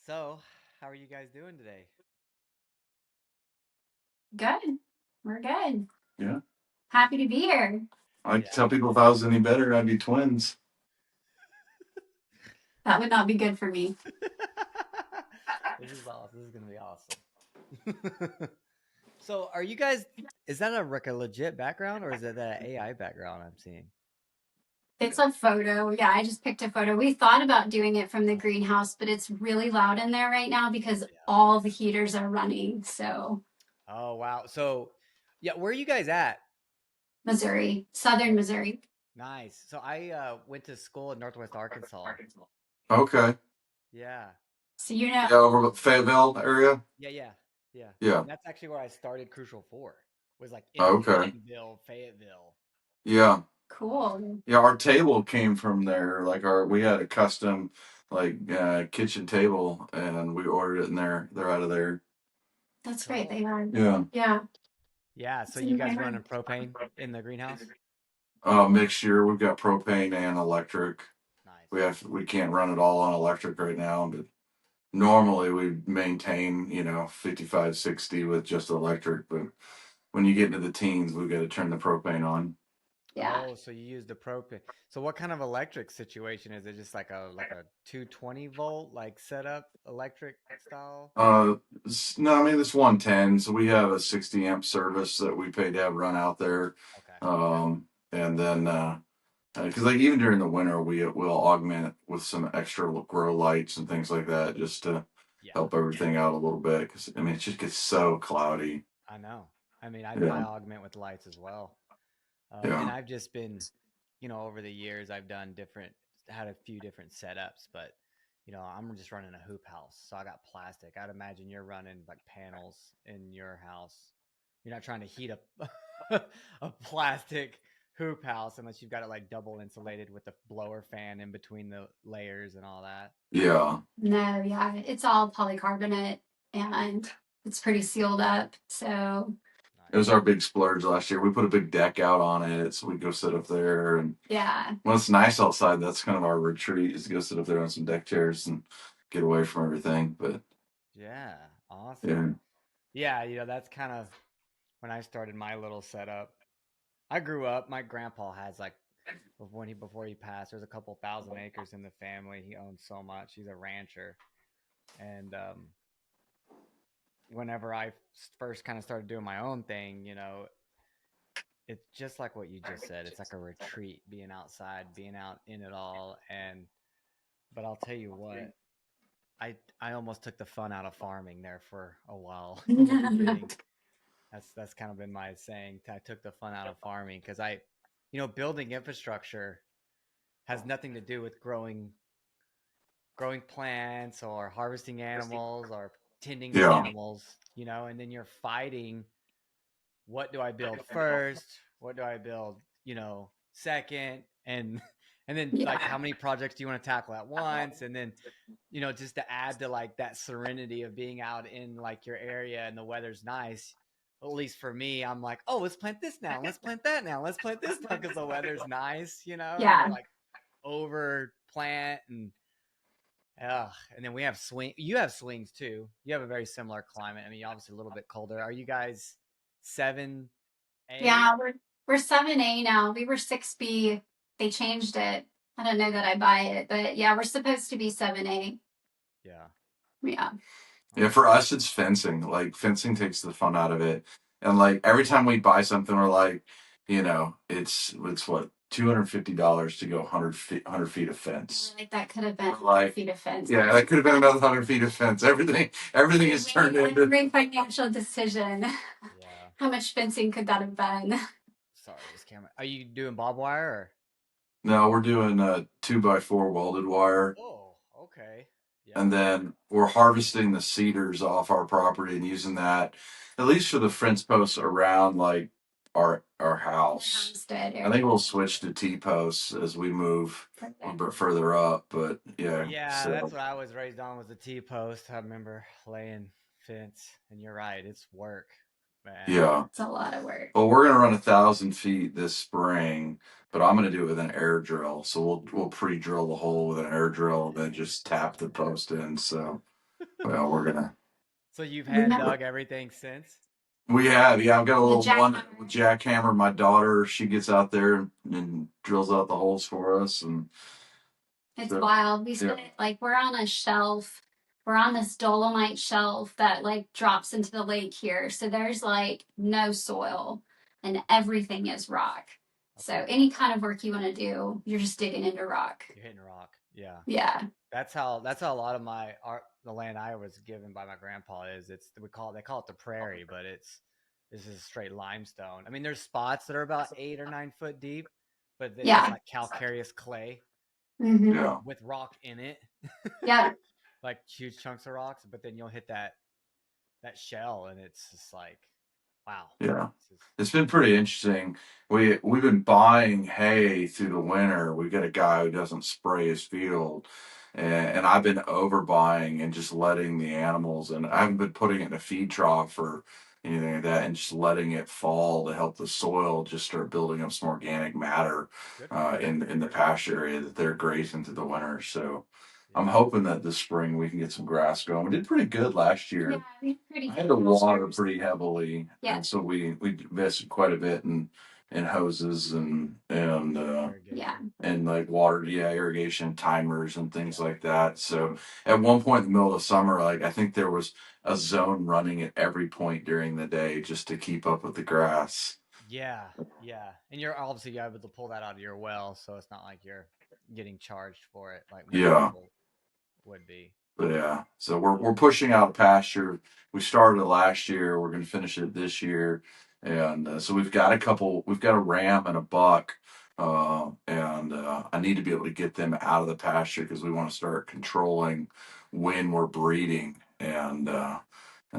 So, how are you guys doing today? Good. We're good. Yeah. Happy to be here. I Yeah. tell people if I was any better, I'd be twins. That would not be good for me. This is awesome. This is gonna be awesome. So, are you guys? Is that like a legit background, or is it that AI background I'm seeing? It's a photo. Yeah, I just picked a photo. We thought about doing it from the greenhouse, but it's really loud in there right now because Yeah. all the heaters are running. So, Oh wow. So, yeah, where are you guys at? Missouri, southern Oh, Missouri. nice. So I went to school in Northwest Arkansas. Okay. Yeah. So, Yeah, over the Fayetteville area. Yeah. Yeah. Yeah. Yeah. And that's actually where I started Crucial Four. Was like in Okay. Bentonville, Fayetteville. Yeah. cool. Yeah. Our table came from there. Like we had a custom kitchen table, and we ordered it in there. They're out of there. That's great. Cool. They are. Yeah. Yeah. Yeah. So It's you in guys my running propane in the greenhouse? Mixture. We've got propane and electric. Nice. We can't run it all on electric right now, but normally we maintain 55, 60 with just electric. But when you get into the teens, we've got to turn the propane on. Yeah. Oh, so you use the propane. So what kind of electric situation is it? Just like a 220 volt like setup electric style? Uh, no, I mean it's 110. So we have a 60 amp service that we pay to have run out there. Okay. And then because like even during the winter, we will augment it with some extra grow lights and things like that just to Yeah, help everything out a little bit. Because I mean it just gets so cloudy. I know. I mean, I Yeah, augment with lights as well. And yeah, I've just been, over the years, I've done had a few different setups, but I'm just running a hoop house, so I got plastic. I'd imagine you're running like panels in your house. You're not trying to heat up a plastic hoop house unless you've got it like double insulated with the blower fan in between the layers and all that. yeah. No, yeah. It's all polycarbonate and it's pretty sealed up. So, It was Nice. our big splurge last year. We put a big deck out on it, so we go sit up there. And yeah. when it's nice outside, that's kind of our retreat is to go sit up there on some deck chairs and get away from everything. But Yeah, awesome. yeah, Yeah, that's kind of when I started my little setup. I grew up. My grandpa has like before he passed, there's a couple thousand acres in the family. He owns so much. He's a rancher, and whenever I first kind of started doing my own thing, it's just like what you just said. It's like a retreat, being outside, being out in it all. And but I'll tell you what, I almost took the fun out of farming there for a while in the beginning. That's kind of been my saying. I took the fun out of farming because building infrastructure has nothing to do with growing plants or harvesting animals or tending the yeah, animals, and then you're fighting, what do I build first? What do I build, second? And then like yeah. how many projects do you want to tackle at once? And then, just to add to like that serenity of being out in like your area and the weather's nice. At least for me, I'm like, oh, let's plant this now. Let's plant that now. Let's plant this now because the weather's nice, and you're Yeah. like over plant and then we have swing. You have swings too. You have a very similar climate. I mean, obviously a little bit colder. Are you guys 7A? Yeah, we're 7A now. We were 6B. They changed it. I don't know that I buy it, but yeah, we're supposed to be 7A. Yeah. Yeah. yeah. For Awesome. us, it's fencing. Like fencing takes the fun out of it. And like every time we buy something, we're like, it's what $250 to go 100 feet of fence. Like that could have been Like, feet of fence. yeah, that could have been another 100 feet of fence. Everything is turned into. Every financial decision. Yeah. How much fencing could that have been? Sorry, this camera. Are you doing barbed wire or? No, we're doing 2x4 welded wire, Oh, okay. and Yeah. then we're harvesting the cedars off our property and using that, at least for the fence posts around like our house. Homestead I think area. we'll switch to T posts as we move a little bit further up, but yeah. Yeah, that's So what I was raised on was the T post. I remember laying fence, and you're right, it's work, man. yeah. It's a lot of work. Well, we're gonna run 1,000 feet this spring, but I'm gonna do it with an air drill. So we'll pre-drill the hole with an air drill, and then just tap the post in. So Well, we're gonna. So you've We hand met dug everything since? We have, yeah. I've got a the little one jackhammer. with jackhammer. My daughter, she gets out there and drills out the holes for us, and It's so wild. We yeah, spent like we're on a shelf. We're on this dolomite shelf that like drops into the lake here. So there's like no soil and everything is rock. So Okay. any kind of work you want to do, you're just digging into rock. You're hitting rock. Yeah. Yeah. That's how a lot of my art, the land I was given by my grandpa is. They call it the prairie, but this is straight limestone. I mean, there's spots that are about 8 or 9 foot deep, but it's just Yeah. like calcareous clay Mm-hmm. yeah, with rock in it, Yeah. like huge chunks of rocks. But then you'll hit that shell, and it's just like, wow, yeah. this is It's been pretty interesting. We've been buying hay through the winter. We've got a guy who doesn't spray his field, and I've been overbuying and just letting the animals. And I haven't been putting it in a feed trough or anything like that, and just letting it fall to help the soil just start building up some organic matter good for you. in the pasture area that they're grazing through the winter. So I'm Yeah. hoping that this spring we can get some grass going. We did pretty good last Yeah. year. We're pretty I had to water pastures. pretty heavily, Yeah. and so we invested quite a bit in hoses Yeah. and like water, yeah, irrigation timers and things Yeah. like that. So at one point in the middle of summer, like I think there was a zone running at every point during the day just to keep up with the grass. Yeah. Yeah. And you're obviously able to pull that out of your well, so it's not like you're getting charged for it like most Yeah. people would be. But yeah, so we're pushing out pasture. We started it last year. We're going to finish it this year, and so we've got a couple. We've got a ram and a buck, and I need to be able to get them out of the pasture because we want to start controlling when we're breeding, and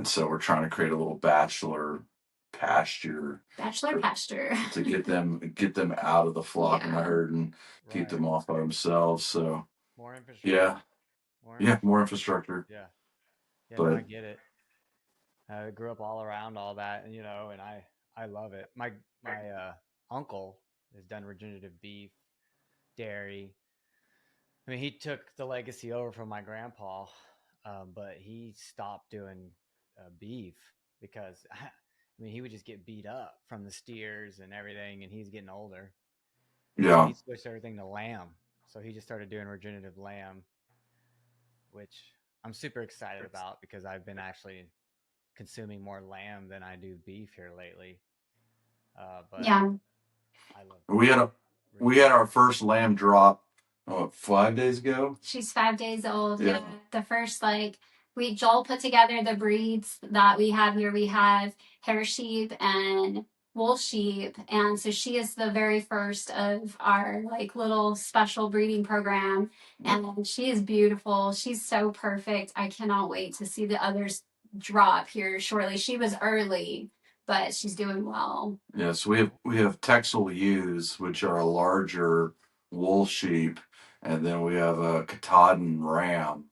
so we're trying to create a little bachelor pasture Bachelor pasture. to get them out of the flock and the Yeah. herd and keep Right. them off by themselves. So More infrastructure. yeah, More yeah, more infrastructure. infrastructure, Yeah. Yeah, no, I but. get it. I grew up all around all that, and and I love it. My uncle has done regenerative beef, dairy. I mean, he took the legacy over from my grandpa, but he stopped doing beef because I mean he would just get beat up from the steers and everything, and he's getting older, and so Yeah. he switched everything to lamb. So he just started doing regenerative lamb, which I'm super excited about because I've been actually consuming more lamb than I do beef here lately. But Yeah. I love We had a we had regenerative. our first lamb drop 5 days ago. She's 5 days old. Yeah. Yeah. The first like we Joel put together the breeds that we have here. We have hair sheep and wool sheep. And so she is the very first of our like little special breeding program. And she is beautiful. She's so perfect. I cannot wait to see the others drop here shortly. She was early, but she's doing well. Yes, we have Texel ewes, which are a larger wool sheep, and then we have a Katahdin ram.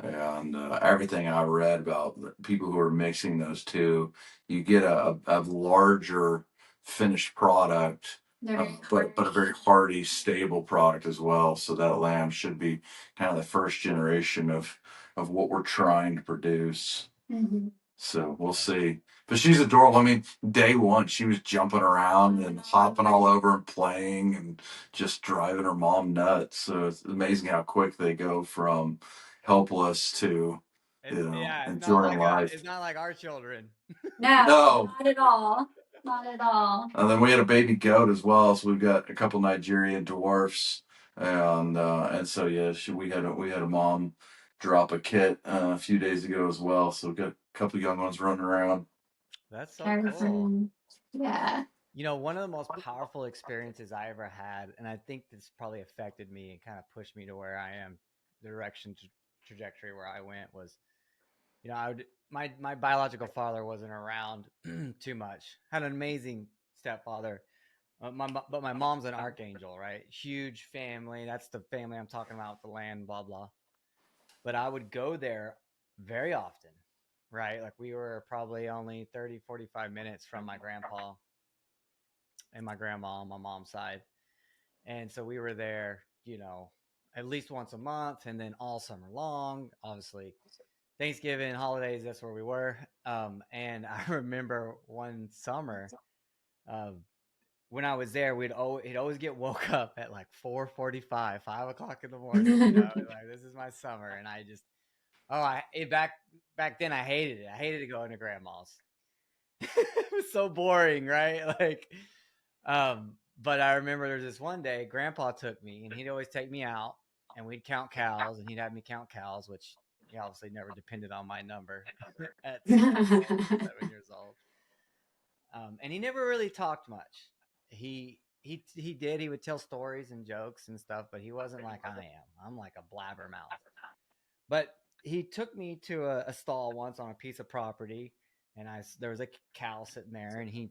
And everything I read about the people who are mixing those two, you get a larger finished product, They're very but a very hardy, stable product as well. So that lamb should be kind of the first generation of what we're trying to produce. Mhm. So we'll Yeah, see. But she's adorable. I mean, day one, she was jumping around and hopping all over and playing and just driving her mom nuts. So it's amazing how quick they go from helpless to, enjoying life. it's not like our children. No, No. not at all. Not at all. And then we had a baby goat as well. So we've got a couple Nigerian dwarfs. And so, yeah, we had a mom drop a kit a few days ago as well. So we've got a couple young ones running around. That's so cool. Everything. Yeah. One of the most powerful experiences I ever had, and I think this probably affected me and kind of pushed me to where I am, the trajectory where I went was, I would my biological father wasn't around too much. Had an amazing stepfather, but my mom's an archangel, right? Huge family. That's the family I'm talking about, the land, blah blah. But I would go there very often, right? Like we were probably only 30, 45 minutes from my grandpa and my grandma on my mom's side. And so we were there, at least once a month and then all summer long. Obviously, Thanksgiving, holidays, that's where we were. And I remember one summer, uh, when I was there, he'd always get woke up at like 4:45, 5 o'clock in the morning. Like this is my summer, and I just back then I hated it. I hated to go into grandma's. It was so boring, right? Like, but I remember there was this one day, Grandpa took me, and he'd always take me out, and we'd count cows, and he'd have me count cows, which he obviously never depended on my number at 6 years old, 7 years old. And he never really talked much. He did. He would tell stories and jokes and stuff, but he wasn't like I am. I'm like a blabbermouth. But he took me to a stall once on a piece of property, and there was a cow sitting there, and he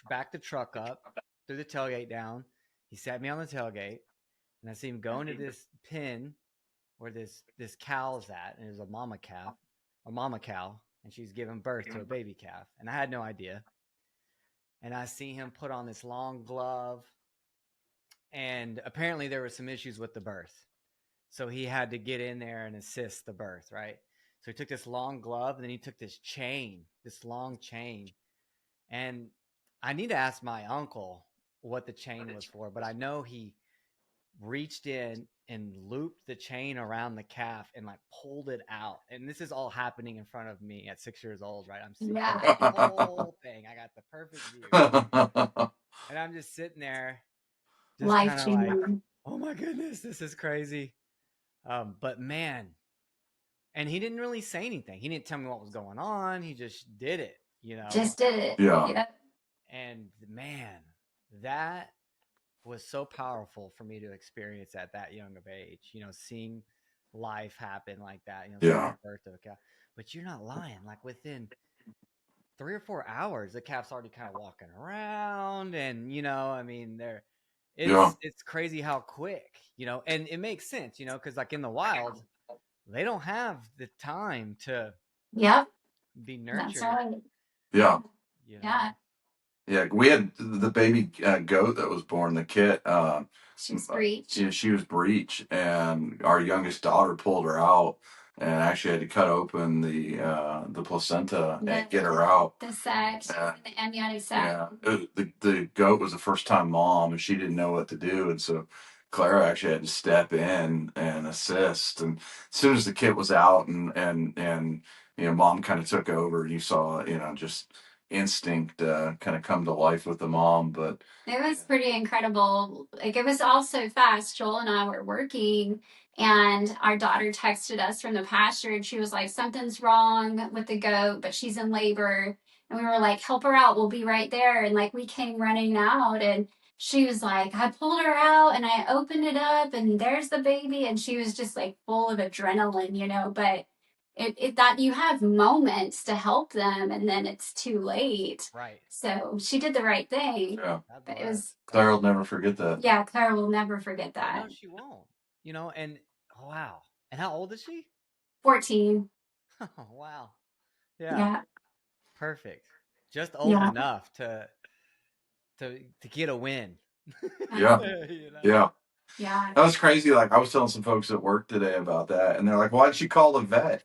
backed the truck up, threw the tailgate down. He sat me on the tailgate, and I see him go into this pen where this cow's at, and there's a mama cow, and she's giving birth to a baby calf, and I had no idea. And I see him put on this long glove, and apparently there were some issues with the birth. So he had to get in there and assist the birth, right? So he took this long glove, and then he took this long chain. And I need to ask my uncle what the chain was for, but I know he reached in and looped the chain around the calf and like pulled it out. And this is all happening in front of me at 6 years old, right? I'm seeing the whole thing. I got the perfect view. And I'm just sitting there, just Life kind of like, changing. oh my goodness, this is crazy. But man, and he didn't really say anything. He didn't tell me what was going on. He just did it, Just did it. Yeah. Yep. And man, that was so powerful for me to experience at that young of age, seeing life happen like that, seeing Yeah. the birth of a calf. But you're not lying. Like within 3 or 4 hours, the calf's already kind of walking around, and I mean, Yeah. it's crazy how quick, and it makes sense, because like in the wild, they don't have the time to Yep. be That's nurtured, right. Yeah. Yeah. Yeah. We had the baby goat that was born, the kit. She's breech. She was breech, and our youngest daughter pulled her out, and actually had to cut open the placenta and get her out. The sac, the amniotic sac. Yeah, the goat was a first time mom, and she didn't know what to do, and so Clara actually had to step in and assist. And as soon as the kit was out, and mom kind of took over, and you saw just instinct kind of come to life with the mom. But it was pretty incredible. Like it was all so fast. Joel and I were working, and our daughter texted us from the pasture, and she was like, "Something's wrong with the goat, but she's in labor." And we were like, "Help her out. We'll be right there." And like we came running out, and she was like, "I pulled her out, and I opened it up, and there's the baby." And she was just like full of adrenaline. But it that you have moments to help them, and then it's too late. right? So she did the right thing. yeah, God But it bless. was, Clara will never forget that. yeah, Clara will never forget No, that. she won't. And oh, wow. And how old is she? 14. Oh, wow. Yeah, Yeah. perfect. Just old Yeah. enough to get a win. Yeah, yeah. Yeah. That was crazy. Like I was telling some folks at work today about that, and they're like, "Why'd she call the vet?"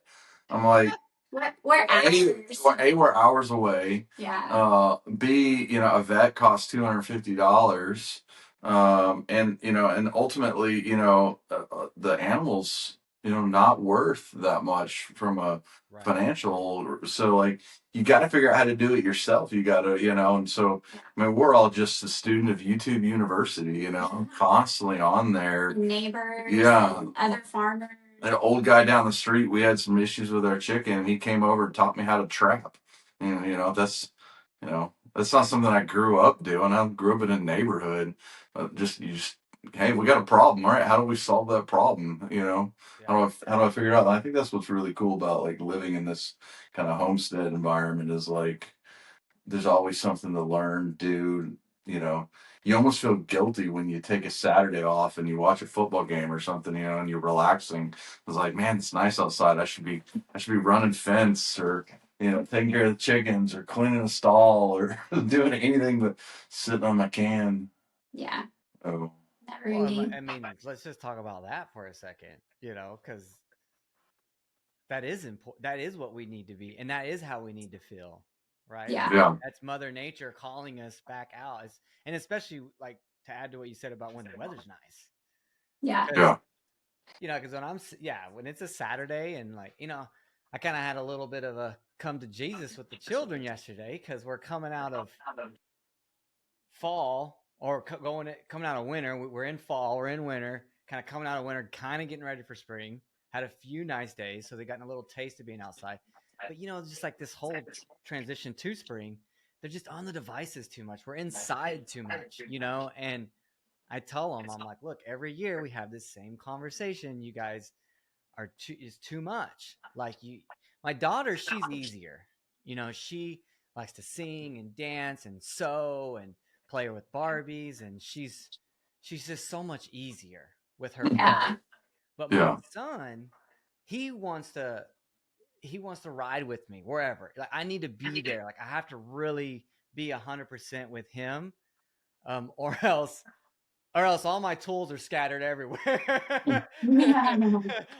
I'm like, We're hours. A, we're hours away. Yeah. B, a vet costs $250. And ultimately, the animals, not worth that much from a Right. financial. So like, you got to figure out how to do it yourself. You got to, and so, I mean, we're all just a student of YouTube University, constantly on there. Neighbors. Yeah. Other farmers. An old guy down the street, we had some issues with our chicken. He came over and taught me how to trap. And that's not something I grew up doing. I grew up in a neighborhood. Hey, we got a problem, all right? How do we solve that problem? Yeah. How do I figure it out? And I think that's what's really cool about like living in this kind of homestead environment is like there's always something to learn, do. You almost feel guilty when you take a Saturday off and you watch a football game or something, and you're relaxing. It's like, man, it's nice outside. I should be running fence or taking care of the chickens or cleaning a stall or doing anything but sitting on my can. Yeah. Oh, Well, I mean, let's just talk about that for a second, because that is important. That is what we need to be, and that is how we need to feel, right? Yeah. Yeah. That's Mother Nature calling us back out. And especially like to add to what you said about when the weather's nice, Yeah. because Yeah. because when it's a Saturday and like I kind of had a little bit of a come to Jesus with the children yesterday because we're coming out of fall or coming out of winter. We're in fall, we're in winter, kind of coming out of winter, kind of getting ready for spring. Had a few nice days, so they gotten a little taste of being outside. But just like this whole transition to spring, they're just on the devices too much. We're inside too much, and I tell them, I'm like, look, every year we have this same conversation. You guys is too much. Like my daughter, she's easier. She likes to sing and dance and sew and play with Barbies, and she's just so much easier with her play. Yeah. But my Yeah. son, he wants to ride with me wherever. Like I need to be there. Like I have to really be 100% with him, or else all my tools are scattered everywhere.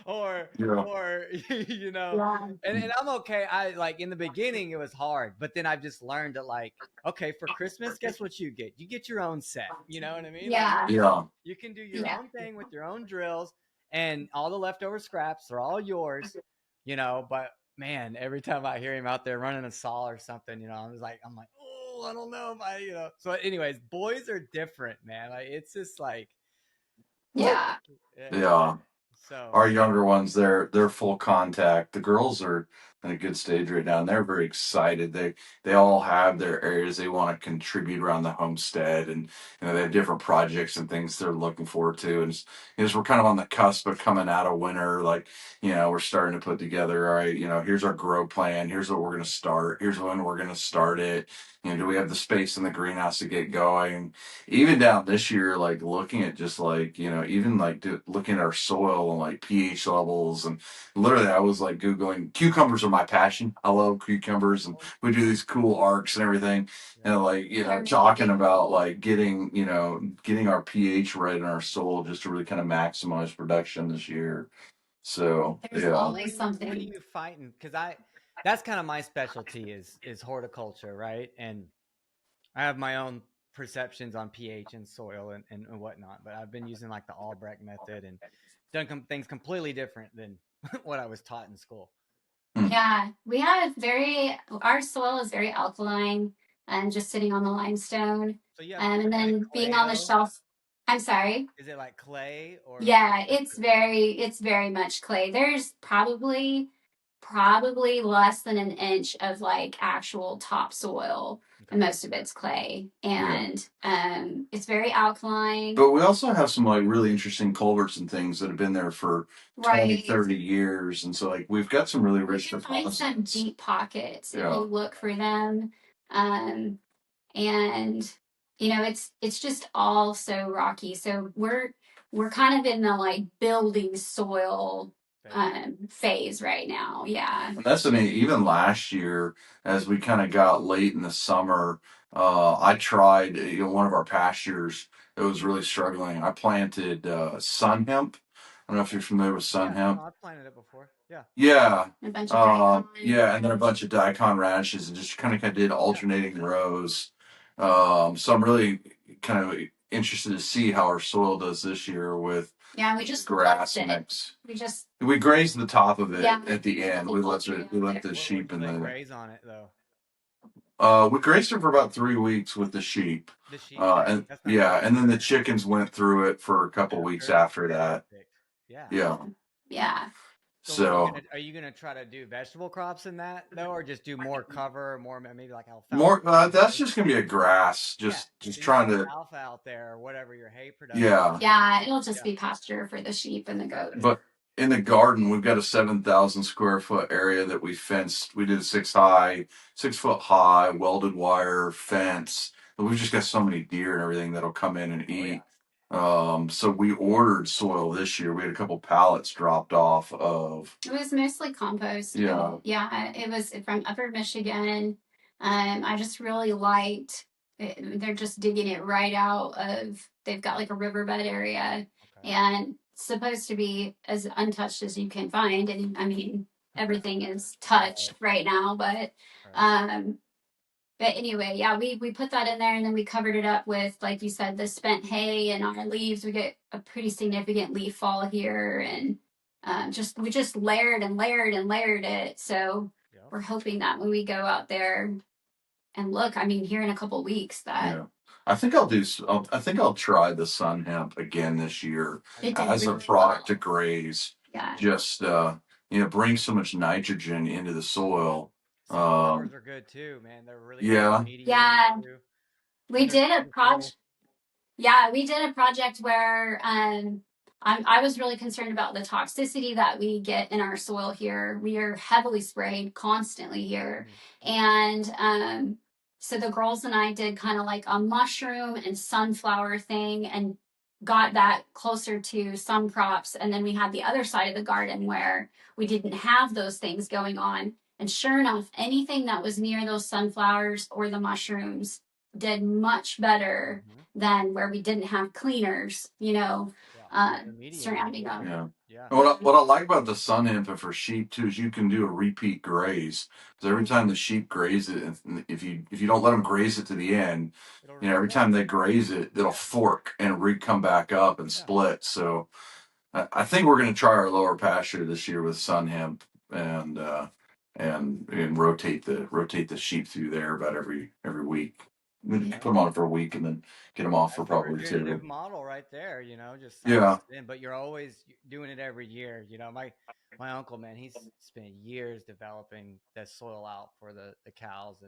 or Yeah. or Yeah. and I'm okay. I like in the beginning it was hard, but then I've just learned that like, okay, for Christmas, guess what you get? You get your own set. You know what I mean? Like Yeah. Yeah. you can do your Yeah. own thing with your own drills, and all the leftover scraps are all yours, but man, every time I hear him out there running a saw or something, I'm like, oh, I don't know if So, anyways, boys are different, man. Like it's just like, woo, Yeah. yeah. Yeah. So, Our younger ones, they're full contact. The girls are in a good stage right now, and they're very excited. They all have their areas they want to contribute around the homestead, and they have different projects and things they're looking forward to. And as we're kind of on the cusp of coming out of winter, like we're starting to put together. All right, here's our grow plan. Here's what we're going to start. Here's when we're going to start it. Do we have the space in the greenhouse to get going? Even down this year, like looking at just like even like looking at our soil and like pH levels, and literally I was like googling, cucumbers are my passion. I love cucumbers, and we do these cool arcs and everything, yeah. and like talking about like getting getting our pH right in our soil just to really kind of maximize production this year. So There's yeah. always When are something. you fighting? Because that's kind of my specialty is horticulture, right? And I have my own perceptions on pH and soil and whatnot, but I've been using like the Albrecht method and done things completely different than what I was taught in school. Yeah. We have our soil is very alkaline and just sitting on the limestone. So you have, And is it then being clay on the though? shelf, I'm sorry. Is it like clay or Yeah, like it's very much clay. There's probably less than an inch of like actual topsoil, and okay? most of it's clay. Yeah. And it's very alkaline. But we also have some like really interesting culverts and things that have been there for 20, Right. 30 years. And so like we've got some really You rich can find some deposits. deep pockets if Yeah. you look for them. And it's just all so rocky. So we're kind of in the like building soil phase right now. Yeah. And that's, I mean, even last year, as we kind of got late in the summer, I tried, one of our pastures that was really struggling. I planted sun hemp. I don't know if you're familiar with sun Yeah, hemp. no, I've planted it before. Yeah. Yeah. A bunch of daikon. Yeah, and then a bunch of daikon radishes, and just kind of did alternating rows. So I'm really kind of interested to see how our soil does this year with Yeah, we just grass left it. mix. We We grazed the top of it Yeah. at the end. We let the What sheep would in they there. graze on it though? We grazed it for about 3 weeks with the sheep. The sheep. And That's not yeah, bad. and then the chickens went through it for a couple weeks after that. Perfect. Yeah. Yeah. Yeah. So what So are you gonna try to do vegetable crops in that though, or just do more cover, more maybe like alfalfa? more. That's just gonna be a grass. Just So trying you to. got alfalfa out there or whatever your hay production. Yeah. Yeah, it'll just be pasture for the sheep and the goats. But in the garden, we've got a 7,000 square foot area that we fenced. We did a 6 foot high welded wire fence. But we've just got so many deer and everything that'll come in and eat. So we ordered soil this year. We had a couple pallets dropped off of. It was mostly compost. Yeah. Yeah, it was from Upper Michigan. I just really liked it. They're just digging it right out of, they've got like a riverbed area, Okay. and supposed to be as untouched as you can find. And I mean, everything is touched right now. Right. Um, but anyway, yeah, we put that in there and then we covered it up with, like you said, the spent hay and our leaves. We get a pretty significant leaf fall here, and we just layered and layered and layered it. So Yep. we're hoping that when we go out there and look, I mean, here in a couple weeks, that I think I'll do. I think I'll try the sun hemp again this year it did as a really product to well. graze. Yeah. Just bring so much nitrogen into the soil. Sunflowers are good too, man. They're really good Yeah, mediators Yeah. too, We and they're did a plentiful. project. Yeah, we did a project where I was really concerned about the toxicity that we get in our soil here. We are heavily sprayed constantly here. And so the girls and I did kind of like a mushroom and sunflower thing and got that closer to some crops. And then we had the other side of the garden where we didn't have those things going on. And sure enough, anything that was near those sunflowers or the mushrooms did much better Mm-hmm. than where we didn't have cleaners, Yeah, they're mediators. surrounding them. yeah. Yeah. And what I like about the sun hemp for sheep too is you can do a repeat graze. Because every time the sheep graze it, and if you don't let them graze it to the end, It'll every reset. time they graze it, it'll fork and come back up and Yeah. split. So I think we're going to try our lower pasture this year with sun hemp and rotate the sheep through there about every week. Put Yeah. them on for a week and then get them off for That's the probably regenerative 2. model right there, just Yeah, cycles in, but you're always doing it every year. My uncle, man, he's spent years developing the soil out for the cows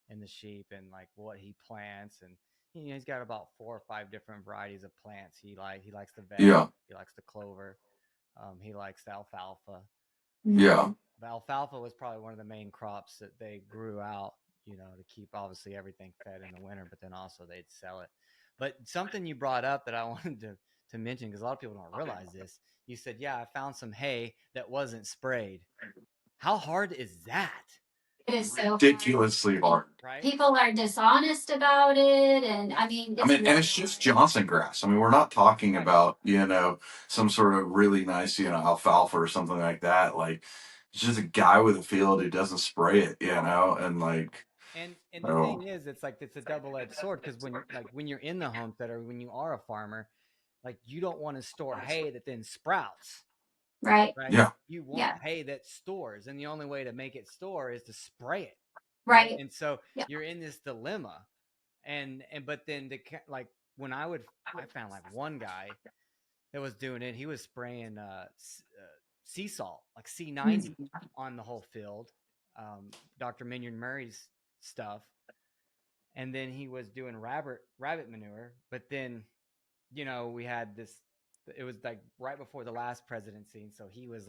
and the sheep and like what he plants. And he's got about 4 or 5 different varieties of plants. He likes the veg, yeah, he likes the clover, he likes the alfalfa. yeah, The alfalfa was probably one of the main crops that they grew out, to keep obviously everything fed in the winter, but then also they'd sell it. But something you brought up that I wanted to mention, because a lot of people don't realize this, you said, yeah, I found some hay that wasn't sprayed. How hard is that? It is so hard. ridiculously hard. Right? People are dishonest about it, and I mean, I it's mean, and really it's just hard. Johnson grass. I mean, we're not talking Right. about, some sort of really nice, alfalfa or something like that. Like, it's just a guy with a field who doesn't spray it, and like, And the oh, thing is, it's like it's a double-edged sword, because when you're in the homestead or when you are a farmer, like you don't want to store hay that then sprouts. Right. Right? yeah, You want Yeah. hay that stores, and the only way to make it store is to spray it, right? Right. And so Yeah. you're in this dilemma, and but then like when I found like one guy that was doing it. He was spraying sea salt, like C90, on the whole field, Dr. Minion Murray's stuff, and then he was doing rabbit manure. But then we had this. It was like right before the last presidency, and so he was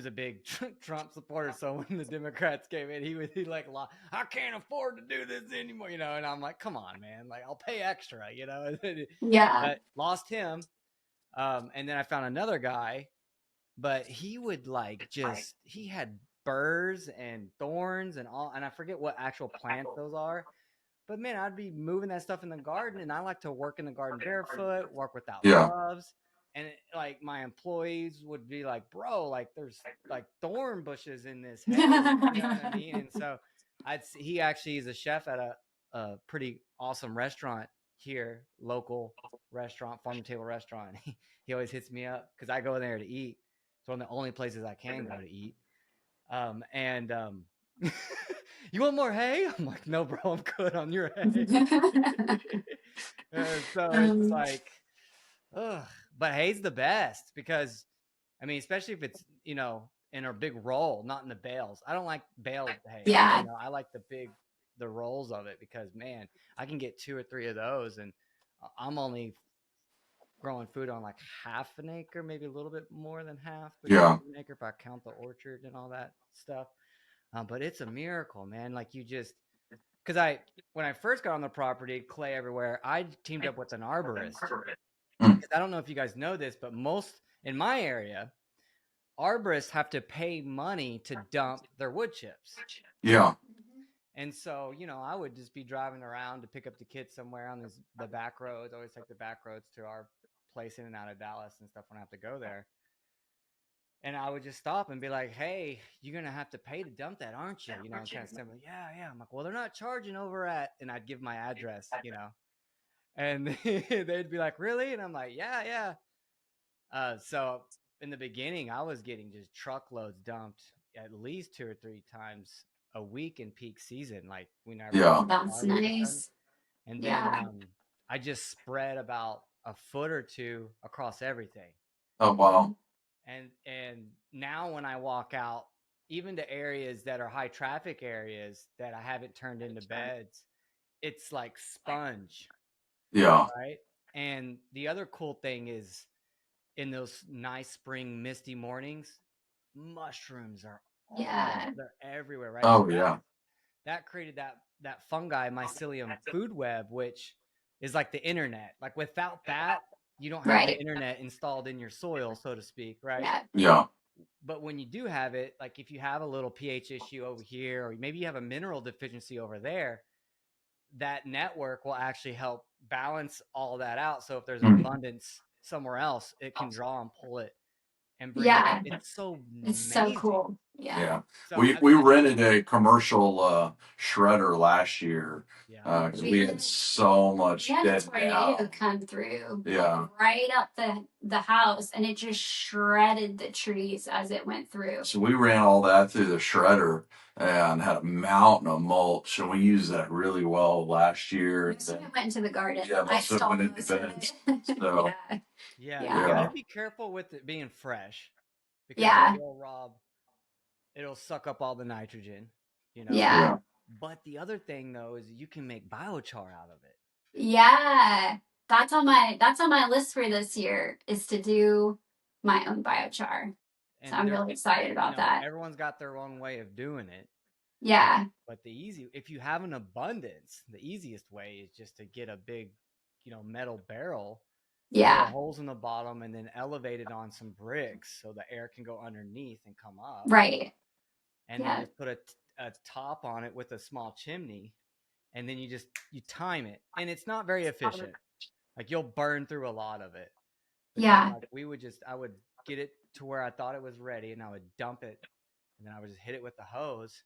a big Trump supporter. So when the Democrats came in, he like, I can't afford to do this anymore, And I'm like, come on, man, like I'll pay extra, Yeah. But lost him, and then I found another guy, but he would he had burrs and thorns and all, and I forget what actual plants those are. But man, I'd be moving that stuff in the garden, and I like to work in the garden barefoot, work without yeah, gloves. And like my employees would be like, "Bro, like there's like thorn bushes in this hay," you know what I mean? And so he actually is a chef at a pretty awesome restaurant here, local restaurant, farm to table restaurant. He always hits me up because I go there to eat. It's one of the only places I can go to eat. And You want more hay? I'm like, no, bro, I'm good on your hay. So it's um, like, ugh. But hay's the best because, I mean, especially if it's, in a big roll, not in the bales. I don't like baled hay. yeah. I like the rolls of it because, man, I can get 2 or 3 of those, and I'm only growing food on like half an acre, maybe a little bit more than half, but yeah, an acre if I count the orchard and all that stuff. But it's a miracle, man. Like because when I first got on the property, clay everywhere, I teamed up with an arborist. mm, I don't know if you guys know this, but most in my area, arborists have to pay money to dump their wood chips. yeah, And so, I would just be driving around to pick up the kids somewhere on the back roads. I always take the back roads to our place in and out of Dallas and stuff when I have to go there. And I would just stop and be like, "Hey, you're gonna have to pay to dump that, aren't you?" You know, and kind of simple. Yeah, yeah. I'm like, "Well, they're not charging over at," and I'd give my address, you know, and they'd be like, "Really?" And I'm like, "Yeah, yeah." So in the beginning, I was getting just truckloads dumped at least 2 or 3 times a week in peak season, like whenever Yeah. That's harvest was done. nice. And then Yeah. I just spread about a foot or two across everything. Oh wow. And now when I walk out, even to areas that are high traffic areas that I haven't turned into beds, it's like sponge, Yeah. right? And the other cool thing is in those nice spring misty mornings, mushrooms are Yeah. they're everywhere, right? So Oh yeah. that created that fungi mycelium food web, which is like the internet. Like without that, you don't have the Right. internet installed in your soil, so to speak, right? Yeah. Yeah. But when you do have it, like if you have a little pH issue over here, or maybe you have a mineral deficiency over there, that network will actually help balance all that out. So if there's an Mm. abundance somewhere else, it can draw and pull it and bring it back. Yeah. It's so It's so amazing. cool. Yeah. Yeah. So We rented a commercial shredder last year yeah, 'cause we had so much We had a dead tornado down. come through, Yeah. like right up the house, and it just shredded the trees as it went through. So we ran all that through the shredder and had a mountain of mulch, and we used that really well last year. Most of it went into the garden. Yeah, I most of it stalled went into most of beds. it. So Yeah. yeah, you got Yeah. to yeah. be careful with it being fresh because it Yeah. will rob, it'll suck up all the nitrogen, you know. Yeah. Yeah. But the other thing though is you can make biochar out of it. Yeah. That's on my list for this year is to do my own biochar. So And I'm there, really excited you about know, that. everyone's got their own way of doing it. Yeah. But if you have an abundance, the easiest way is just to get a big, you know, metal barrel, drill Yeah. holes in the bottom, and then elevate it on some bricks so the air can go underneath and come up. Right. And then Yeah. just put a top on it with a small chimney. And then you time it. And it's not very efficient. Like you'll burn through a lot of it. But then Yeah. like I would get it to where I thought it was ready and I would dump it and then I would just hit it with the hose.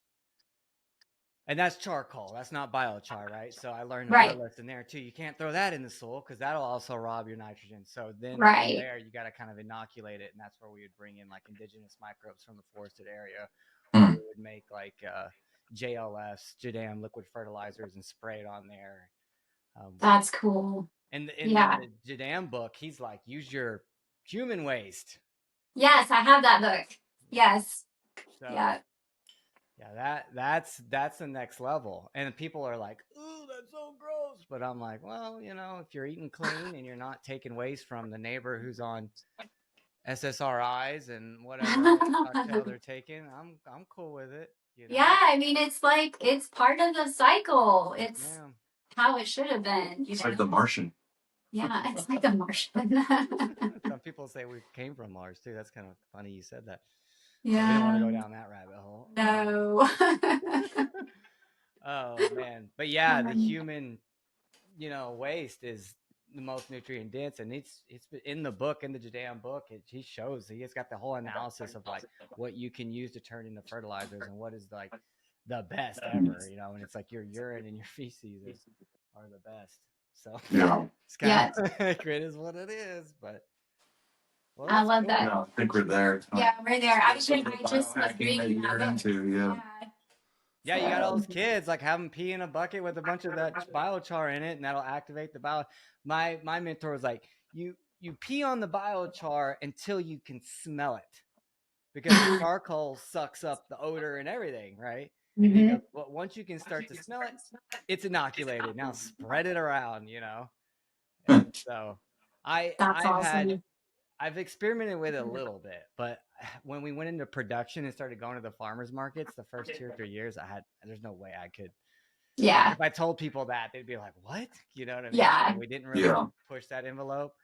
And that's charcoal. That's not biochar, right? So I learned another Right. lesson there too. You can't throw that in the soil because that'll also rob your nitrogen. So then from Right. there, you got to kind of inoculate it, and that's where we would bring in like indigenous microbes from the forested area, or we Mm. would make like JLFs, Jadam liquid fertilizers, and spray it on there. Um, That's cool. and in Yeah. the Jadam book, he's like, use your human waste. Yes, I have that book. Yes. So Yeah. yeah, that's the next level. And people are like, "Ooh, that's so gross." But I'm like, well, you know, if you're eating clean and you're not taking waste from the neighbor who's on SSRIs and whatever else cocktail they're taking, I'm cool with it, you know. Yeah, I mean it's part of the cycle. It's Yeah. how it should have been, It's like the Martian. Yeah, it's like the Martian. Some people say we came from Mars too. That's kind of funny you said that. But we don't want to Yeah. go down that rabbit hole. No. Oh man. But yeah, the human, you know, waste is the most nutrient dense, and it's in the book, in the Jadam book. He shows, he has got the whole analysis of like what you can use to turn into fertilizers and what is like the best ever, you know. And it's like your urine and your feces are the best. So Yeah. it's kind Yes. of it is what it is. But well, I that's love cool. that. Yeah, I think we're there. Yeah, we're there. I just was Biohacking that reading you're that book. into, yeah. Yeah, you got all So those kids like have them pee in a bucket with a bunch of that biochar in it, and that'll activate the bio. My mentor was like, you pee on the biochar until you can smell it, because the charcoal sucks up the odor and everything, right? And he goes, Mhm. but once you can start to smell it, it's inoculated. Now spread it around, you know. And so That's awesome. I've experimented with it a little bit, but when we went into production and started going to the farmers markets, the first 2 or 3 years, there's no way I could. Yeah. If I told people that, they'd be like, "What?" You know what I mean? Yeah. So we didn't really Yeah. push that envelope.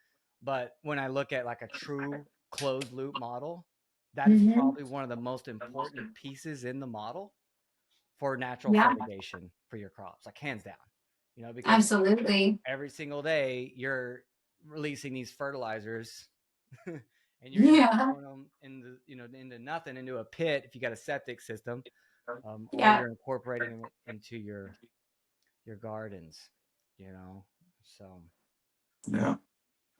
But when I look at like a true closed loop model, that's Mhm. probably one of the most important pieces in the model for natural Yeah. fertigation for your crops, like hands down. You know, because Absolutely. every single day you're releasing these fertilizers and and you're either Yeah. throwing them into nothing, into a pit if you got a septic system, or Yeah. you're incorporating it into your gardens, So Yeah.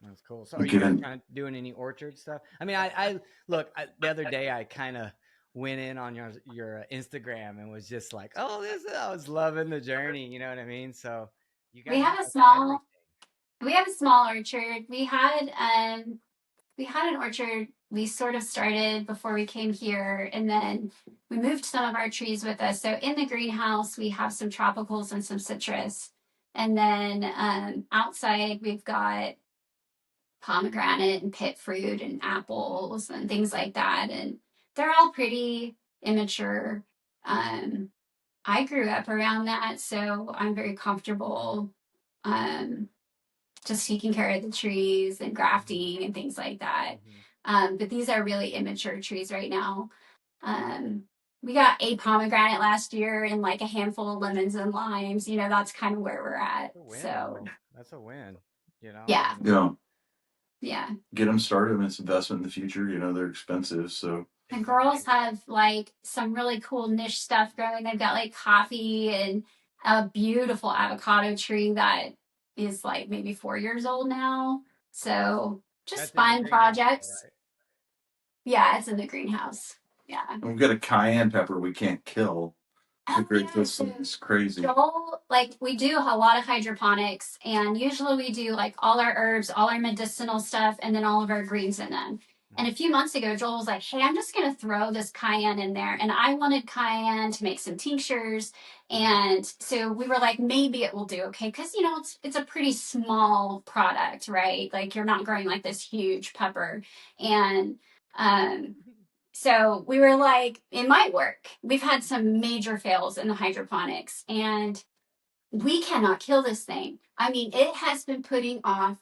that's cool. So We are you get guys in. trying to doing any orchard stuff? I mean, I look, the other day I kind of went in on your Instagram and was just like, oh, I was loving the journey. You know what I mean? So you We guys have have a like small everything. we have a small orchard. We had an orchard we sort of started before we came here, and then we moved some of our trees with us. So in the greenhouse we have some tropicals and some citrus. And then outside we've got pomegranate and pit fruit and apples and things like that. And they're all pretty immature. Um, I grew up around that, so I'm very comfortable um, just taking care of the trees and grafting and things like that. Mm-hmm. But these are really immature trees right now. Um, we got a pomegranate last year and like a handful of lemons and limes. That's kind of where we're at. That's a win, So, though. That's a win. I yeah, mean, Yeah. yeah. Get them started. And it's investment in the future. They're expensive. So The exactly. girls have like some really cool niche stuff growing. They've got like coffee and a beautiful avocado tree that is like maybe 4 years old now. So just That's in the fun greenhouse, though, projects. right? Yeah, it's in the greenhouse. Yeah. we've got a cayenne pepper we can't kill. The Oh great yeah. So system is crazy. Joel, like we do a lot of hydroponics, and usually we do like all our herbs, all our medicinal stuff, and then all of our greens in them. And Mm-hmm. a few months ago, Joel was like, "Hey, I'm just gonna throw this cayenne in there," and I wanted cayenne to make some tinctures, Mm-hmm. and so we were like, maybe it will do okay, because it's a pretty small product, right? Like you're not growing like this huge pepper, and um, so we were like, it might work. We've had some major fails in the hydroponics, and we cannot kill this thing. I mean, it has been putting off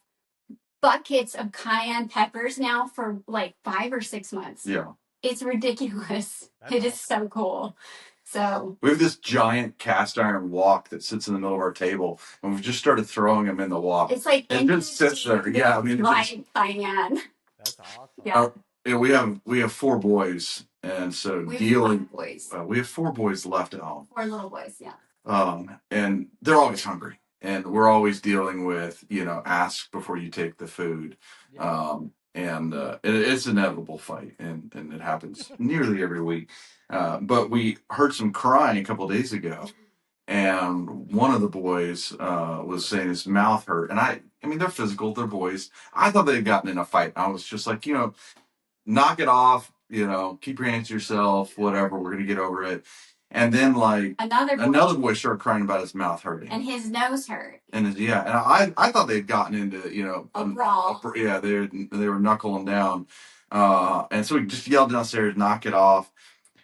buckets of cayenne peppers now for like 5 or 6 months. Yeah. It's ridiculous. That's It is awesome. so cool. So We have this giant cast iron wok that sits in the middle of our table, and we've just started throwing them in the wok. it's like It just sits there. Yeah, I mean, it's just, dried cayenne. That's awesome. Yeah, we have 4 boys, and so we have dealing. 5 boys, We have 4 boys left at home. 4 little boys. Yeah. And they're always hungry, and we're always dealing with ask before you take the food. Yeah. And it's an inevitable fight, and it happens nearly every week. But we heard some crying a couple of days ago, and one of the boys was saying his mouth hurt. And I mean, they're physical, they're boys. I thought they'd gotten in a fight. I was just like, knock it off, keep your hands to yourself, whatever, we're gonna get over it. And then like another boy started crying about his mouth hurting. And his nose hurt. And I thought they'd gotten into, A brawl. yeah, they were knuckling down. And so we just yelled downstairs, knock it off.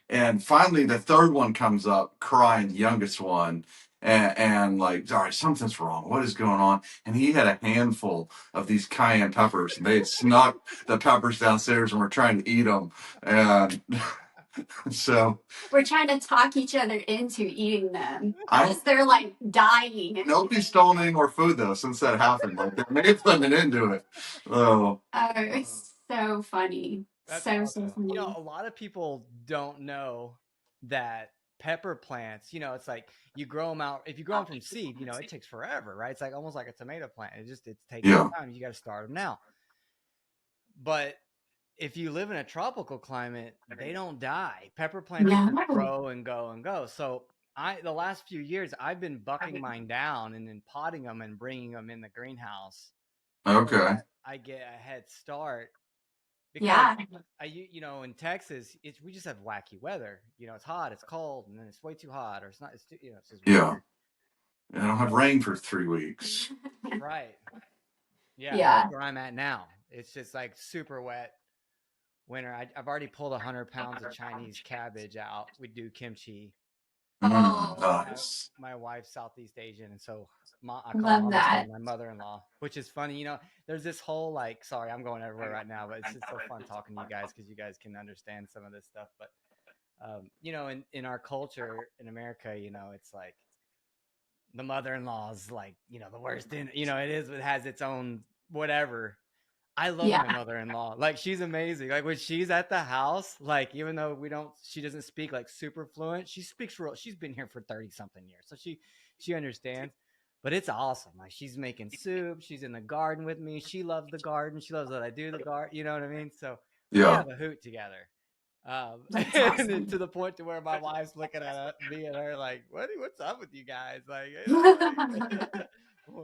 And finally, the third one comes up crying, the youngest one, and like, all right, something's wrong. What is going on? And he had a handful of these cayenne peppers, and they had snuck the peppers downstairs and were trying to eat them. And so we're trying to talk each other into eating them because they're like dying. Nobody's stolen any more food though since that happened. Like they may have put it into it. Oh, It's so funny. That's So awesome. funny. A lot of people don't know that pepper plants, it's like you grow them out. If you grow them from seed, it takes forever, right? It's like almost like a tomato plant. It's taking yeah, time. You got to start them now. But if you live in a tropical climate, they don't die. Pepper plants No. grow and go and go. So the last few years, I've been bucking mine down and then potting them and bringing them in the greenhouse. okay, So that I get a head start. Because Yeah. in Texas, we just have wacky weather. It's hot, it's cold, and then it's way too hot, or it's not. It's too, it's just yeah. weird. I don't have rain for 3 weeks. Right. Yeah, Yeah. that's where I'm at now. It's just like super wet winter. I've already pulled 100 pounds of Chinese cabbage out. We do kimchi. Nice. My wife's Southeast Asian, and so I call Love Mama that. my mother-in-law, which is funny. There's this whole like, sorry, I'm going everywhere right now, but it's just so fun talking to you guys because you guys can understand some of this stuff. But in our culture in America, it's like the mother-in-law is like, the worst it has its own whatever. I love my Yeah. mother-in-law. Like she's amazing. Like when she's at the house, like even though she doesn't speak like super fluent. She speaks real. She's been here for 30 something years, so she understands. But it's awesome. Like she's making soup. She's in the garden with me. She loves the garden. She loves that I do the garden. You know what I mean? So we Yeah. have a hoot together. That's And awesome. to the point to where my wife's looking at me and her like, what's up with you guys? Like,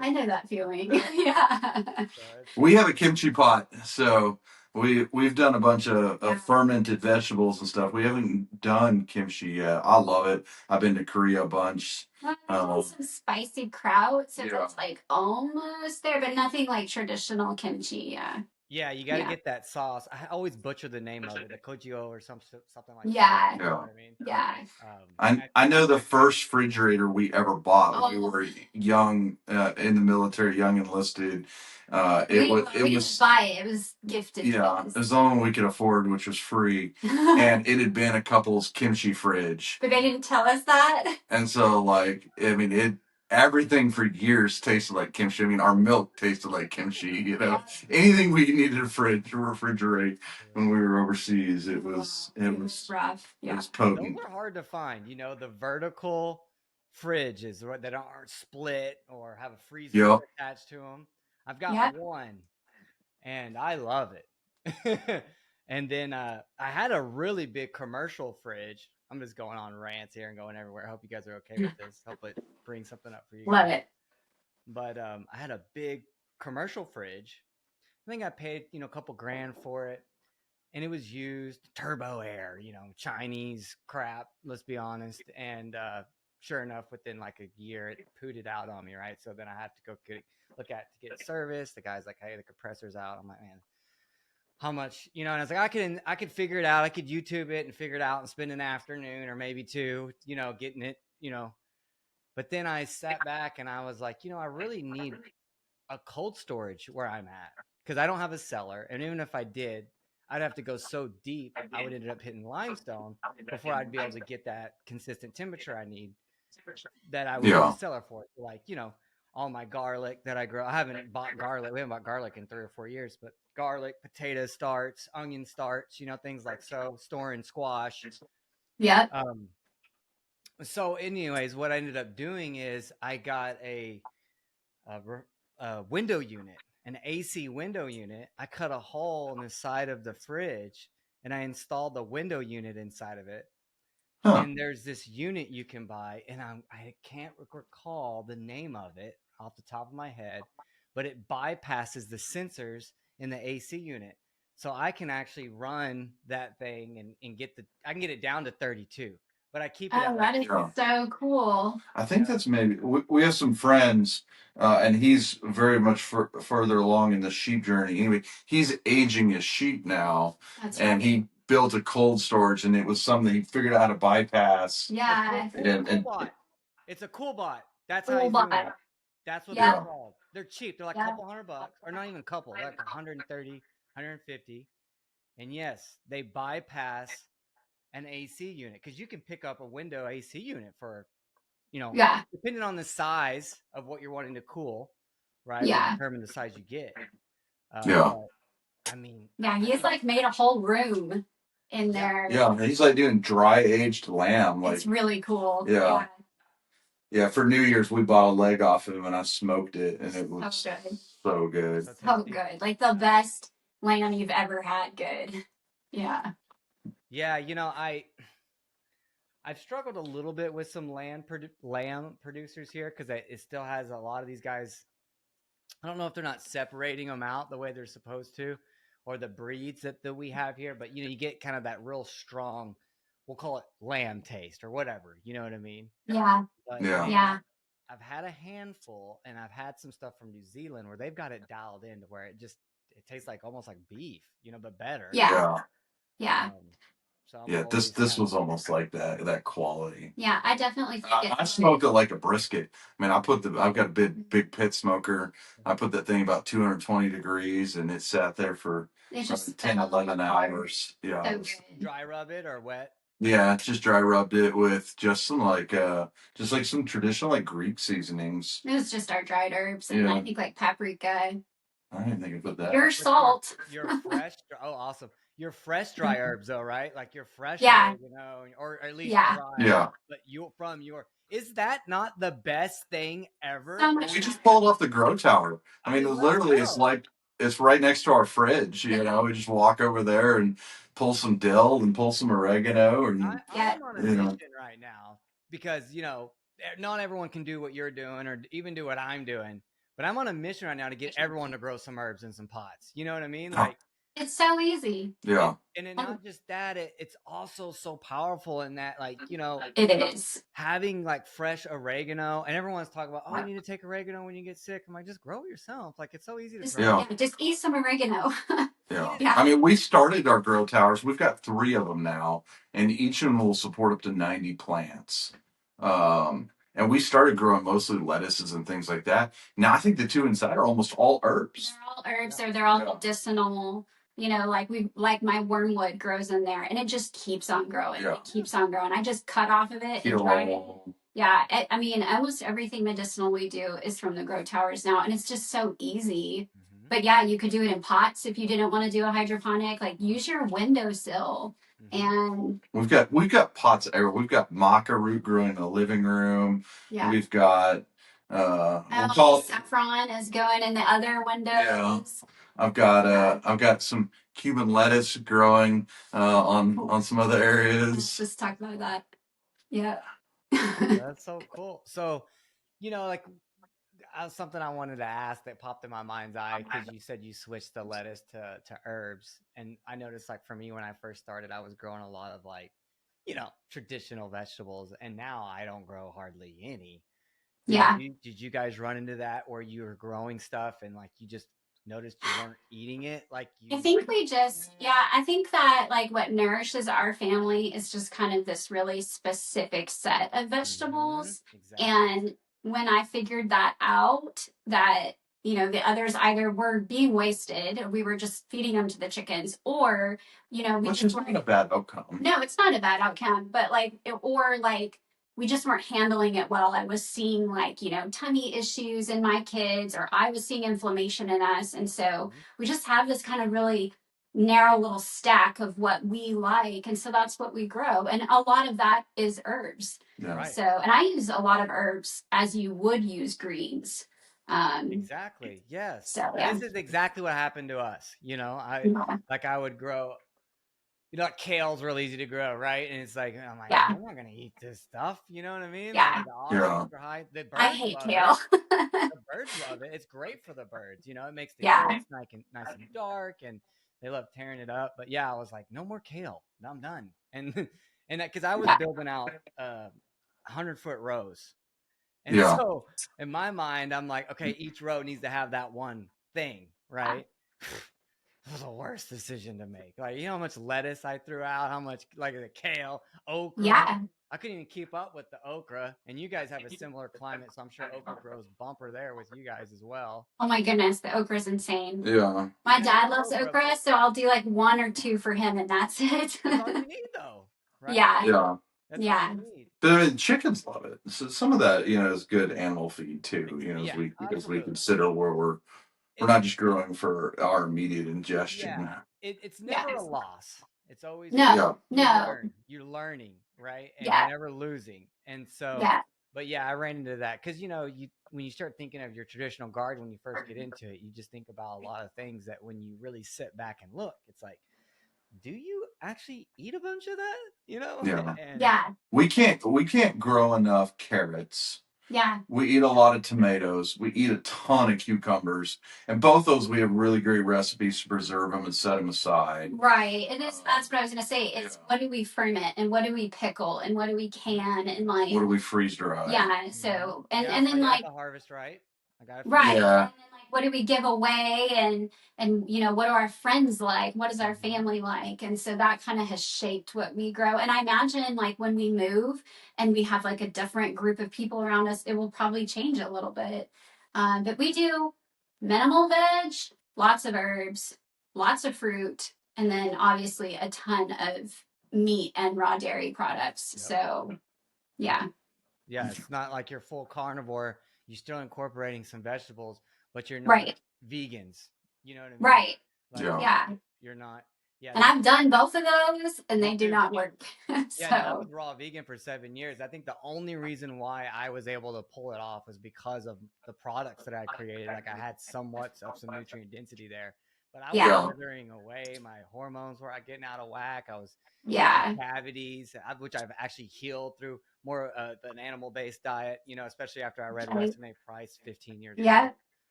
I know that feeling. so, Yeah. so it's We have a kimchi pot, so we've done a bunch of fermented vegetables and stuff. We haven't done kimchi yet. I love it. I've been to Korea a bunch. I've done some spicy kraut, so Yeah. that's like almost there, but nothing like traditional kimchi. Yeah. Yeah, you got to Yeah. get that sauce. I always butcher the name of it, the Kojio or something like that. Yeah. You know Yeah. what I mean? Yeah. I know the first refrigerator we ever bought when we Oh, were young, in the military, young enlisted. It we was it didn't was buy it. It was gifted to Yeah, it us. was the only one we could afford, which was free, and it had been a couple's kimchi fridge. But they didn't tell us that. And so, like, I mean, everything for years tasted like kimchi. I mean, our milk tasted like kimchi. Yeah. Anything we needed to refrigerate when we were overseas, it Wow. was Rough. it Yeah. was Those potent. are hard to find. You know, the vertical fridges that aren't split or have a freezer Yep. door attached to them. I've got Yeah. one, and I love it. And then I had a really big commercial fridge. I'm just going on rants here and going everywhere. I hope you guys are okay with this. Hope it brings something up for you Love guys. it. But I had a big commercial fridge. I think I paid a couple grand for it, and it was used turbo air, Chinese crap. Let's be honest. And sure enough, within like a year, it pooted out on me, right? So then I had to go look at to get it serviced. The guy's like, "Hey, the compressor's out." I'm like, "Man, how much?" And I was like, I could figure it out. I could YouTube it and figure it out and spend an afternoon or maybe two, getting it. But then I sat back and I was like, I really need a cold storage where I'm at because I don't have a cellar. And even if I did, I'd have to go so deep, I would end up hitting limestone before I'd be able to get that consistent temperature I need that I would need a Yeah. cellar for. Like, all my garlic that I grow. I haven't bought garlic. We haven't bought garlic in 3 or 4 years, but garlic, potato starch, onion starch, things like so, storing squash. Yeah. So anyways, what I ended up doing is I got a, a window unit, an AC window unit. I cut a hole in the side of the fridge and I installed the window unit inside of it. Huh. And there's this unit you can buy, and I can't recall the name of it off the top of my head, but it bypasses the sensors in the AC unit. So I can actually run that thing and I can get it down to 32, but I keep it Oh, at like that is 20. so cool. I think that's maybe we have some friends, and he's very much further along in the sheep journey. Anyway, he's aging his sheep now, That's and right. he built a cold storage, and it was something he figured out how to bypass. Yeah. And Bot. It's a cool bot. That's how Cool he's doing it. bot. That's what they're Yeah. Yeah, called. They're cheap. They're like a Yeah. couple $100, or not even a couple. They're like 130, 150. And yes, they bypass an AC unit because you can pick up a window AC unit for, Yeah. depending on the size of what you're wanting to cool, right, will Yeah. determine the size you get. yeah, But I mean, Yeah. He's like made a whole room in yeah, there. yeah. He's like doing dry aged lamb. Like, It's really cool. yeah, yeah. For New Year's, we bought a leg off of him, and I smoked it, and it was So good. so good. so So tasty. good. Like the best lamb you've ever had. Good. Yeah. Yeah, I've struggled a little bit with some lamb producers here because it still has a lot of these guys. I don't know if they're not separating them out the way they're supposed to, or the breeds that we have here. But you get kind of that real strong, we'll call it lamb taste or whatever. You know what I mean? Yeah. But Yeah, man, Yeah. I've had a handful, and I've had some stuff from New Zealand where they've got it dialed in to where it tastes like almost like beef, but better. Yeah. yeah, Yeah. So I'm yeah. always This kind of was almost like that quality. Yeah. I definitely think I smoked it like a brisket. I mean, I've got a big pit smoker. I put that thing about 220 degrees, and it sat there for it's just 10, 11 hours. Yeah, so it was, good. dry rub it or wet. yeah. Just dry rubbed it with just some just like some traditional like Greek seasonings. It was just our dried herbs and Yeah. I think like paprika. I didn't think of that. Your salt. Your fresh. Oh, awesome. Your fresh dry herbs, though, right? Like your fresh Yeah. oregano, or at least Yeah. dry. Yeah. But from your. Is that not the best thing ever? So Well, much we just pulled off the grow tower. I mean, let's literally, it's go. like it's right next to our fridge. You know, we just walk over there and pull some dill and pull some oregano, and I am on a you know, mission right now because not everyone can do what you're doing or even do what I'm doing. But I'm on a mission right now to get everyone to grow some herbs in some pots. You know what I mean? Like, it's so easy. yeah. and not just that, it's also so powerful in that, like, It is. having like fresh oregano, and everyone's talking about, oh, you need to take oregano when you get sick. I'm like, just grow it yourself. Like, it's so easy to grow. Yeah. Just eat some oregano. Yeah. Yeah. I mean, we started our grow towers. We've got 3 of them now, and each of them will support up to 90 plants. And we started growing mostly lettuces and things like that. Now I think the 2 inside are almost all herbs. They're all herbs, or they're all medicinal. Like my wormwood grows in there, and it just keeps on growing. Yeah. It keeps on growing. I just cut off of it and dry it. Yeah, I mean, almost everything medicinal we do is from the grow towers now, and it's just so easy. Mm-hmm. But yeah, you could do it in pots if you didn't want to do a hydroponic. Like, use your windowsill, and we've got pots everywhere. We've got maca root growing in the living room. yeah, We've got we'll call saffron is going in the other windows. Yeah. I've got some Cuban lettuce growing on some other areas. Let's just talk about that. Yeah. That's so cool. So, like, something I wanted to ask that popped in my mind's eye, because you said you switched the lettuce to herbs, and I noticed, like, for me when I first started, I was growing a lot of, like, traditional vegetables, and now I don't grow hardly any. Did you guys run into that where you were growing stuff and, like, you just noticed you weren't eating it? Like, I think I think that, like, what nourishes our family is just kind of this really specific set of vegetables. Exactly. And when I figured that out, that, the others either were being wasted, we were just feeding them to the chickens, or, which is not a bad outcome. No, it's not a bad outcome, but we just weren't handling it well. I was seeing, like, tummy issues in my kids, or I was seeing inflammation in us. And so we just have this kind of really narrow little stack of what we like. And so that's what we grow. And a lot of that is herbs. Yeah. Right. So, and I use a lot of herbs as you would use greens. Exactly. Yes. So, yeah. This is exactly what happened to us. I would grow. Kale's real easy to grow, right? And it's like, I'm like, I'm not gonna eat this stuff. You know what I mean? Yeah. Super high. The birds I hate love kale. The birds love it. It's great for the birds. It makes the nice and dark, and they love tearing it up. But yeah, I was like, no more kale. No, I'm done. And because I was building out 100-foot rows, and so in my mind, I'm like, okay, each row needs to have that one thing, right? It was the worst decision to make. Like, how much lettuce I threw out, how much, like, the kale, okra. Yeah. I couldn't even keep up with the okra. And you guys have a similar climate, so I'm sure okra grows bumper there with you guys as well. Oh my goodness, the okra's insane. Yeah. My dad loves okra, so I'll do like 1 or 2 for him, and that's it. That's all you need, though, right? Yeah. Yeah. That's all you need. But I mean, chickens love it. So some of that, is good animal feed too. Because we consider where we're not just growing for our immediate ingestion. Yeah. It's never a loss. It's always no. You're learning, right? And Yeah. you're never losing. And so, but yeah, I ran into that because when you start thinking of your traditional garden, when you first get into it, you just think about a lot of things that when you really sit back and look, it's like, do you actually eat a bunch of that? Yeah. We can't grow enough carrots. Yeah. We eat a lot of tomatoes. We eat a ton of cucumbers. And both those, we have really great recipes to preserve them and set them aside. Right. And that's what I was going to say. It's what do we ferment, and what do we pickle, and what do we can, and like, what do we freeze dry? Yeah. So, and then, like, the harvest, right? Right. Yeah. And then, like, what do we give away, and what do our friends like? What is our family like? And so that kind of has shaped what we grow. And I imagine, like, when we move and we have like a different group of people around us, it will probably change a little bit. But we do minimal veg, lots of herbs, lots of fruit, and then obviously a ton of meat and raw dairy products. Yep. So, yeah. Yeah, it's not like you're full carnivore. You're still incorporating some vegetables, but you're not vegans. You know what I mean? Right. Like Yeah. Yeah. you're not. Yeah, And I've done both of those and me they do too. not work. Yeah, and I So was raw vegan for 7 years. I think the only reason why I was able to pull it off was because of the products that I created. Like I had somewhat of some nutrient density there, but I was yeah. Yeah. withering away. My hormones were getting out of whack. I was having Yeah. cavities, which I've actually healed through more an animal-based diet. You know, especially after I read Right. Weston A. Price 15 years ago. Yeah.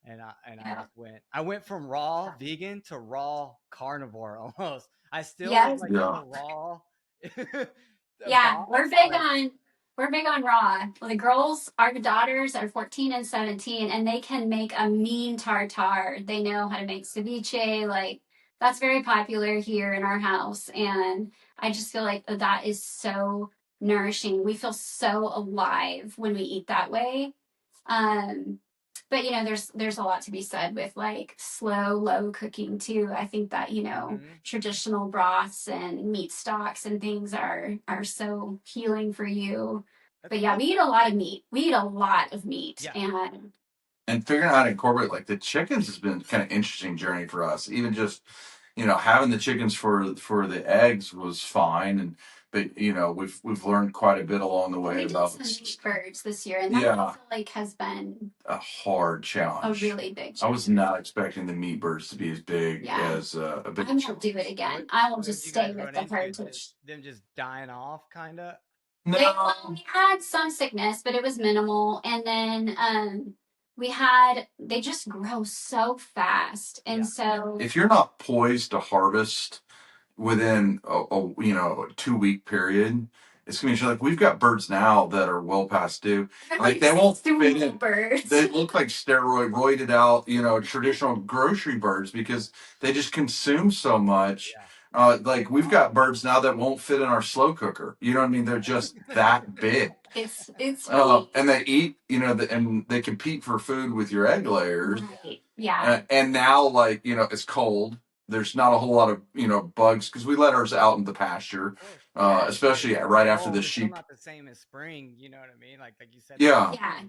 And I Yeah. just went from raw vegan to raw carnivore almost. I still was Yes. like in Yeah. the raw Yeah. box, but We're big on raw. Well, the girls, our daughters are 14 and 17, and they can make a mean tartare. They know how to make ceviche. Like, that's very popular here in our house. And I just feel like that is so nourishing. We feel so alive when we eat that way. Um, but there's a lot to be said with like slow, low cooking too. I think that mhm. traditional broths and meat stocks and things are so healing for you. That's But yeah, another. we eat a lot of meat. We eat a lot of meat, Yeah. and Figuring out how to incorporate like the chickens has been kind of interesting journey for us. Even just having the chickens for the eggs was fine, but we've learned quite a bit along the way we did about some meat birds this year, and that I yeah, feel like has been a hard a challenge. really big I was challenge. not expecting the meat birds to be as big Yeah, as a big I won't challenge. do it again. What I will what did just you stay guys with run the into? heritage. Them just dying off, kind of. Well, No, we had some sickness, but it was minimal. And then they just grow so fast. And Yeah. so, if you're not poised to harvest within a 2 week period, it's gonna be like we've got birds now that are well past due. they're Like like they won't fit stool in. birds. They look like roided out, traditional grocery birds because they just consume so much. Yeah. Like we've got birds now that won't fit in our slow cooker. You know what I mean? They're just that big. It's really And they eat, and they compete for food with your egg layers. right. Yeah. And now, like, it's cold. There's not a whole lot of, bugs because we let ours out in the pasture, Of course. especially It's right after cold. the It's still sheep. not the same as spring. You know what I mean? Like you said, Yeah. Yeah.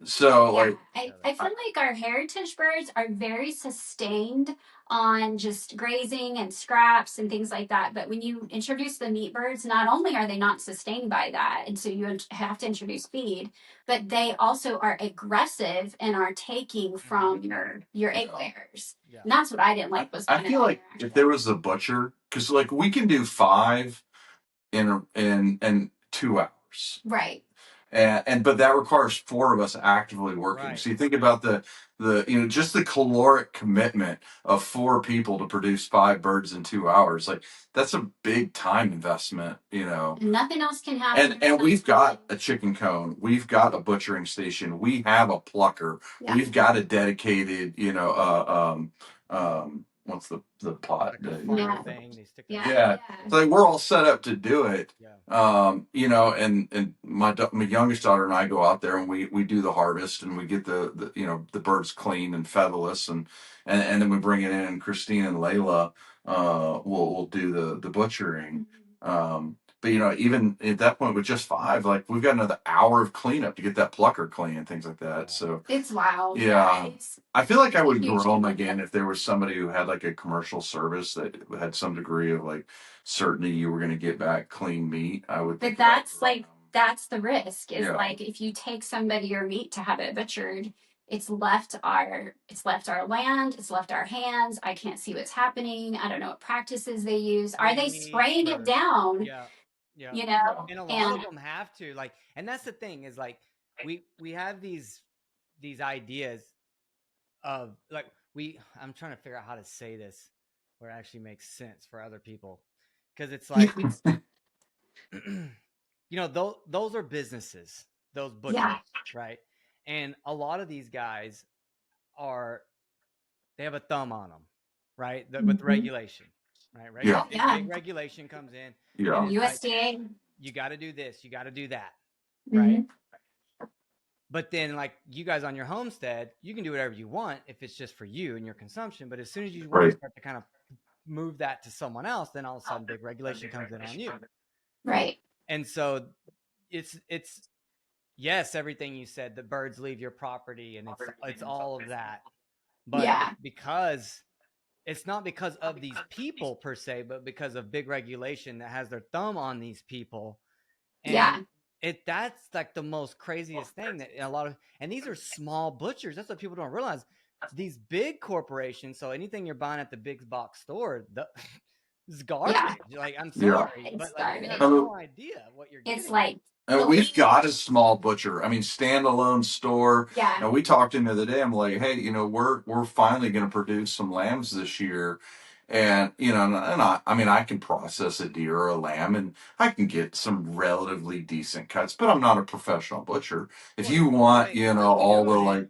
So, Yeah, like, I feel like our heritage birds are very sustained on just grazing and scraps and things like that. But when you introduce the meat birds, not only are they not sustained by that, and so you have to introduce feed, but they also are aggressive and are taking from your egg layers. Yeah. And that's what I didn't like was I kind of feel that like if there was a butcher, because, like, we can do 5 in 2 hours. right. But that requires 4 of us actively working. Right. So you think about the just the caloric commitment of 4 people to produce 5 birds in 2 hours. Like that's a big time investment, And nothing else can happen. And we've got a chicken cone, we've got a butchering station, we have a plucker, Yeah. we've got a dedicated, what's the pot? Like a funnel thing. They stick their Yeah. So like, we're all set up to do it. Yeah. And my youngest daughter and I go out there and we do the harvest and we get the birds clean and featherless and then we bring it in. Christine and Layla will do the butchering. But even at that point with just 5, like we've got another hour of cleanup to get that plucker clean and things like that. So It's wild. yeah. It's I feel like I would huge grow them commitment. again if there was somebody who had like a commercial service that had some degree of like certainty you were going to get back clean meat. I would. But that's like that's the risk is Yeah. like if you take somebody your meat to have it butchered, it's left our land, it's left our hands. I can't see what's happening. I don't know what practices they use. Are they spraying it down? Yeah. Yeah. And a lot And of them have to like, and that's the thing is like we have these ideas of like I'm trying to figure out how to say this where it actually makes sense for other people because it's like those are businesses, those butchers, yeah. right? And a lot of these guys they have a thumb on them, right? With the regulation, right? Yeah. Big regulation comes in, Yeah. and it's like USDA. you got to do this, you got to do that, Mm-hmm. right? But then, like you guys on your homestead, you can do whatever you want if it's just for you and your consumption. But as soon as you want to start to kind of move that to someone else, then all of a sudden, big regulation comes in on you. Right. And so, it's yes, everything you said. The birds leave your property, and it's all of that. But because it's not because of these people per se, but because of big regulation that has their thumb on these people. And Yeah. that's like the most craziest thing that a lot of, and these are small butchers. That's what people don't realize. These big corporations, so anything you're buying at the big box store, it's garbage. Yeah. Like, I'm Yeah. sorry, but It's like you have garbage. no idea what you're It's getting. like And the we've least. got a small butcher. I mean, standalone store. Yeah. And we talked to him the other day. I'm like, hey, we're finally going to produce some lambs this year, and I mean, I can process a deer or a lamb, and I can get some relatively decent cuts, but I'm not a professional butcher. If Well, you the want, way you're all the doing it, like,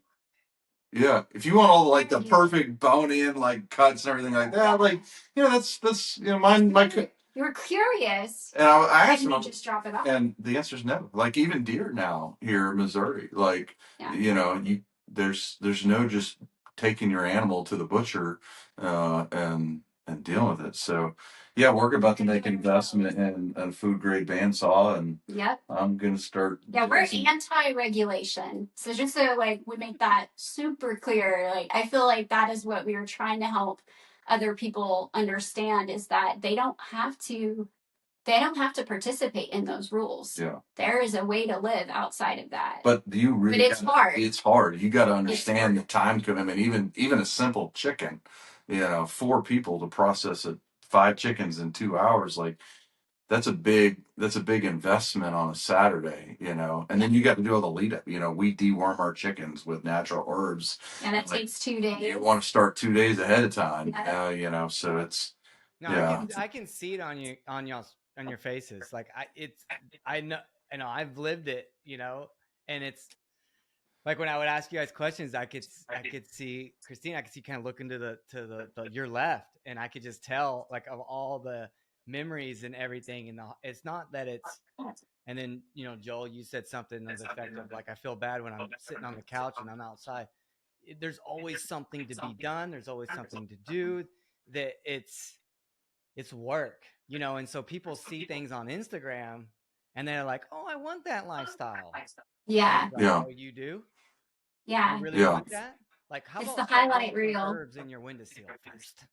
yeah, if you want all the like the perfect bone in like cuts and everything like that, like, that's mine. You were curious, And I asked and him, you just drop it off. and the answer is no. Like even deer now here in Missouri, like Yeah. there's no just taking your animal to the butcher, and dealing with it. So yeah, we're about to make an investment in a food grade bandsaw, and Yep. I'm gonna start. Yeah, we're anti-regulation. So just so like we make that super clear, like I feel like that is what we were trying to help other people understand, is that they don't have to participate in those rules. Yeah. There is a way to live outside of that. But do you really? But it's hard. It's hard. You got to understand the time commitment. Even a simple chicken, 4 people to process 5 chickens in 2 hours. Like that's a big investment on a Saturday. And then you got to do all the lead up. We deworm our chickens with natural herbs. And that takes 2 days. You want to start 2 days ahead of time. Yeah. So it's. no, Yeah. I can see it on you, on your faces. Like I know, I've lived it, and it's like when I would ask you guys questions, I could see Christine, I could see kind of looking to the your left, and I could just tell like of all the memories and everything. And it's not that it's, and then Joel, you said something to the effect of like, I feel bad when I'm sitting on the couch and I'm outside. There's always something to be done. There's always something to do. That it's work, and so people see things on Instagram and they're like, oh, I want that lifestyle. Yeah. Like, Yeah. oh, you do? Yeah. You really want that? Like, how It's about the highlight some reel. herbs in your windowsill first?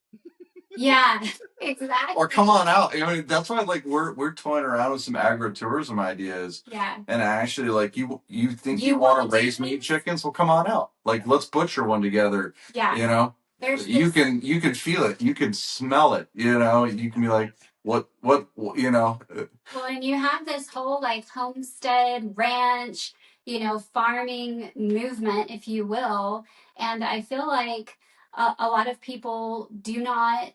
Yeah, exactly. Or come on out. I mean, that's why like we're toying around with some agritourism ideas. Yeah. And actually, like you think you want to raise meat chickens? Well, come on out. Like let's butcher one together. Yeah. You can feel it. You can smell it. You can be like, what. Well, and you have this whole like homestead ranch, farming movement, if you will. And I feel like a lot of people do not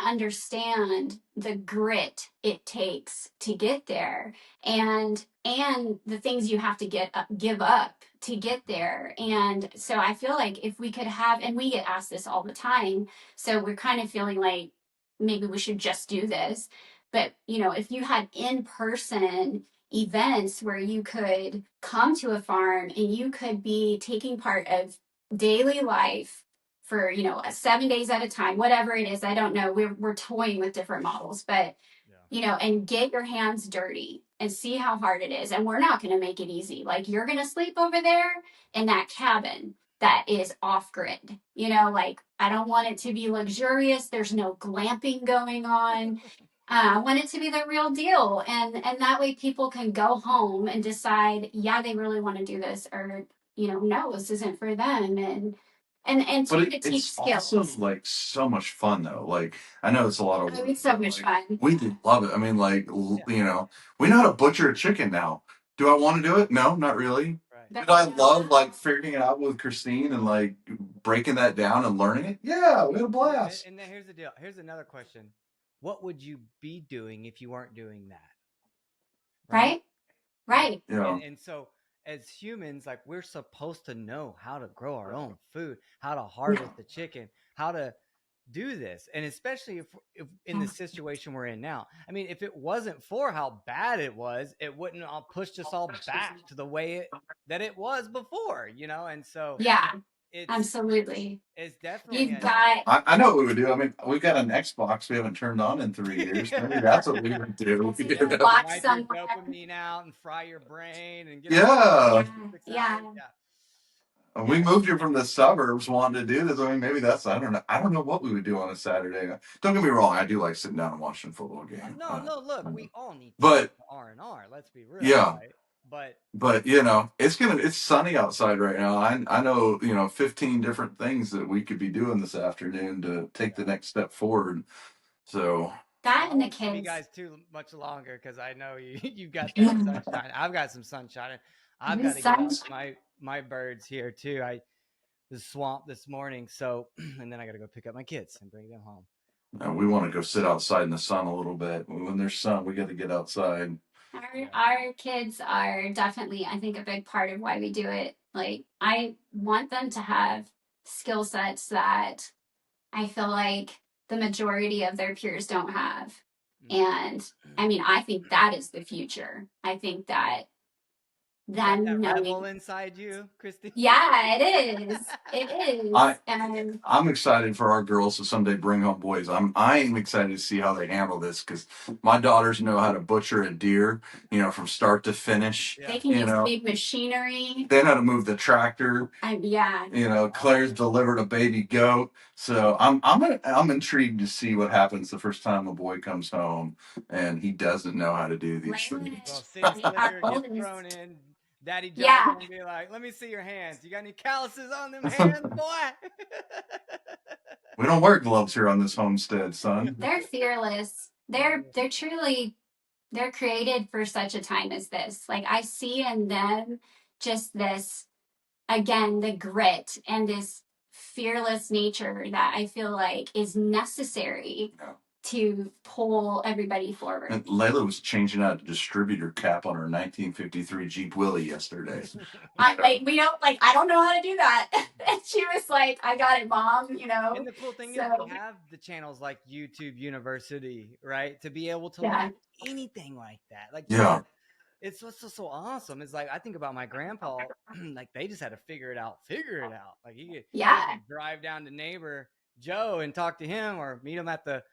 understand the grit it takes to get there, and the things you have to give up to get there. And so I feel like if we could have, and we get asked this all the time, so we're kind of feeling like maybe we should just do this. But if you had in-person events where you could come to a farm and you could be taking part of daily life for 7 days at a time, whatever it is, I don't know, we're toying with different models, but and get your hands dirty and see how hard it is. And we're not going to make it easy. Like, you're going to sleep over there in that cabin that is off grid, like, I don't want it to be luxurious, there's no glamping going on. I want it to be the real deal, and that way people can go home and decide, yeah, they really want to do this, or no, this isn't for them. And to teach skills. Also like so much fun though. Like I know it's a lot of work. It's so much fun. We love it. I mean, like we know how to butcher a chicken now. Do I want to do it? No, not really. Right. Did I love like figuring it out with Christine and like breaking that down and learning it? Yeah, we had a blast. And then here's the deal. Here's another question. What would you be doing if you weren't doing that? Right? Yeah. And so as humans, like, we're supposed to know how to grow our own food, how to harvest the chicken, how to do this. And especially if in the situation we're in now, I mean, if it wasn't for how bad it was, it wouldn't all pushed us all back to the way that it was before, and so yeah, it's absolutely. It's definitely You've got. I know what we would do. I mean, we've got an Xbox we haven't turned on in 3 years. Maybe that's what we would do. Watch some dopamine out and fry your brain and get Yeah. Yeah. We Yeah. moved here from the suburbs wanting to do this. I mean, maybe that's, I don't know. I don't know what we would do on a Saturday. Don't get me wrong. I do like sitting down and watching a football game. No, no, look, we all need time But for R&R. Let's be real, yeah, right? But you know, it's sunny outside right now. I know, you know, 15 different things that we could be doing this afternoon to take the yeah. next step forward. So, That Well, I and the won't keep you kids. guys too much longer because I know you've got that sunshine. I've got some sunshine. I've The got to get sun. out my birds here too. I the swamp this morning, so and then I got to go pick up my kids and bring them home. we want to go sit outside in the sun a little bit. When there's sun, we got to get outside. Yeah. Our kids are definitely, I think, a big part of why we do it. Like, I want them to have skill sets that I feel like the majority of their peers don't have. Mm. And I mean, I think that is the future. I think that You got them that rebel knowing, inside you, Christy? yeah, it is. It is. I And I'm excited for our girls to someday bring home boys. I'm excited to see how they handle this because my daughters know how to butcher a deer, you know, from start to finish. Yeah. they can You use know, big machinery. they know how to move the tractor. Yeah. You know, Claire's delivered a baby goat, so I'm intrigued to see what happens the first time a boy comes home and he doesn't know how to do these Well, things. city Our slicker gets oldest. thrown in. Daddy John's Yeah. gonna be like, "Let me see your hands. You got any calluses on them hands, boy?" We don't wear gloves here on this homestead, son. They're fearless. They're truly they're created for such a time as this. Like I see in them just this again, the grit and this fearless nature that I feel like is necessary Yeah. to pull everybody forward. And Layla was changing out a distributor cap on her 1953 Jeep Willie yesterday. I don't know how to do that. And she was like, I got it, mom, you know. And the cool thing is, So we have the channels like YouTube University, right, to be able to yeah. learn anything like that. Like, Yeah. it's what's so awesome. It's like I think about my grandpa, like they just had to figure it out. Like he Yeah. could drive down to neighbor Joe and talk to him, or meet him at the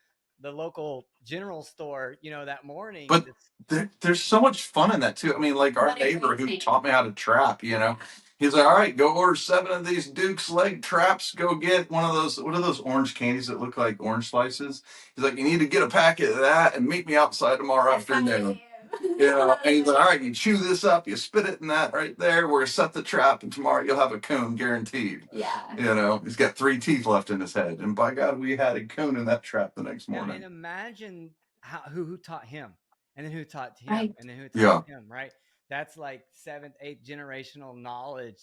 local general store, you know, that morning, and But just there's so much fun in that too. I mean, like our What a neighbor great who thing. taught me how to trap, you know, he's like, all right, go order 7 of these Duke's leg traps. Go get one of those, what are those orange candies that look like orange slices? He's like, you need to get a packet of that and meet me outside tomorrow afternoon. You know, and he's like, all right, you chew this up, you spit it in that right there. We're gonna set the trap, and tomorrow you'll have a coon guaranteed. Yeah. You know, he's got 3 teeth left in his head, and by God, we had a coon in that trap the next yeah. And morning. imagine who taught him, and then who taught him, Right. and then who taught Yeah, him, right? That's like 7th, 8th generational knowledge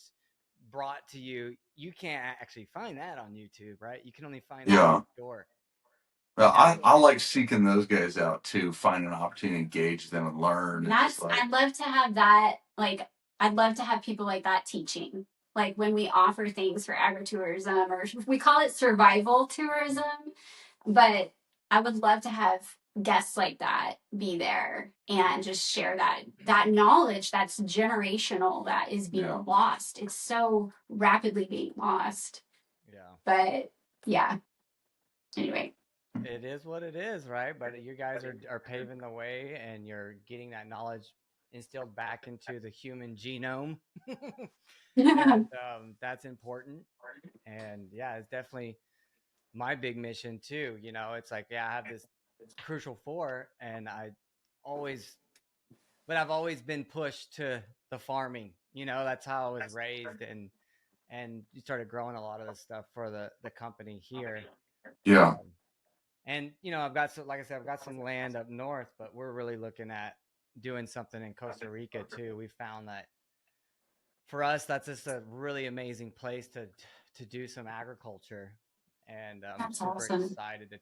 brought to you. You can't actually find that on YouTube, right? You can only find that yeah. in the store. Well, And that's I like seeking those guys out too, find an opportunity to engage them and learn. And just That's like, I'd love to have that, like I'd love to have people like that teaching. Like when we offer things for agritourism, or we call it survival tourism, but I would love to have guests like that be there and just share that knowledge that's generational that is being yeah, lost. It's so rapidly being lost. yeah. But yeah, anyway. It is what it is, right? But you guys are paving the way, and you're getting that knowledge instilled back into the human genome, and that's important. And yeah, it's definitely my big mission too. You know, it's like yeah, I have this crucial 4, and always, I've always been pushed to the farming. You know, that's how I was raised, and you started growing a lot of the stuff for the company here. yeah, Um, And you know, I've got some, like I said, I've got some land up north, but we're really looking at doing something in Costa Rica too. We found that for us, that's just a really amazing place to do some agriculture, and I'm That's super awesome. excited to.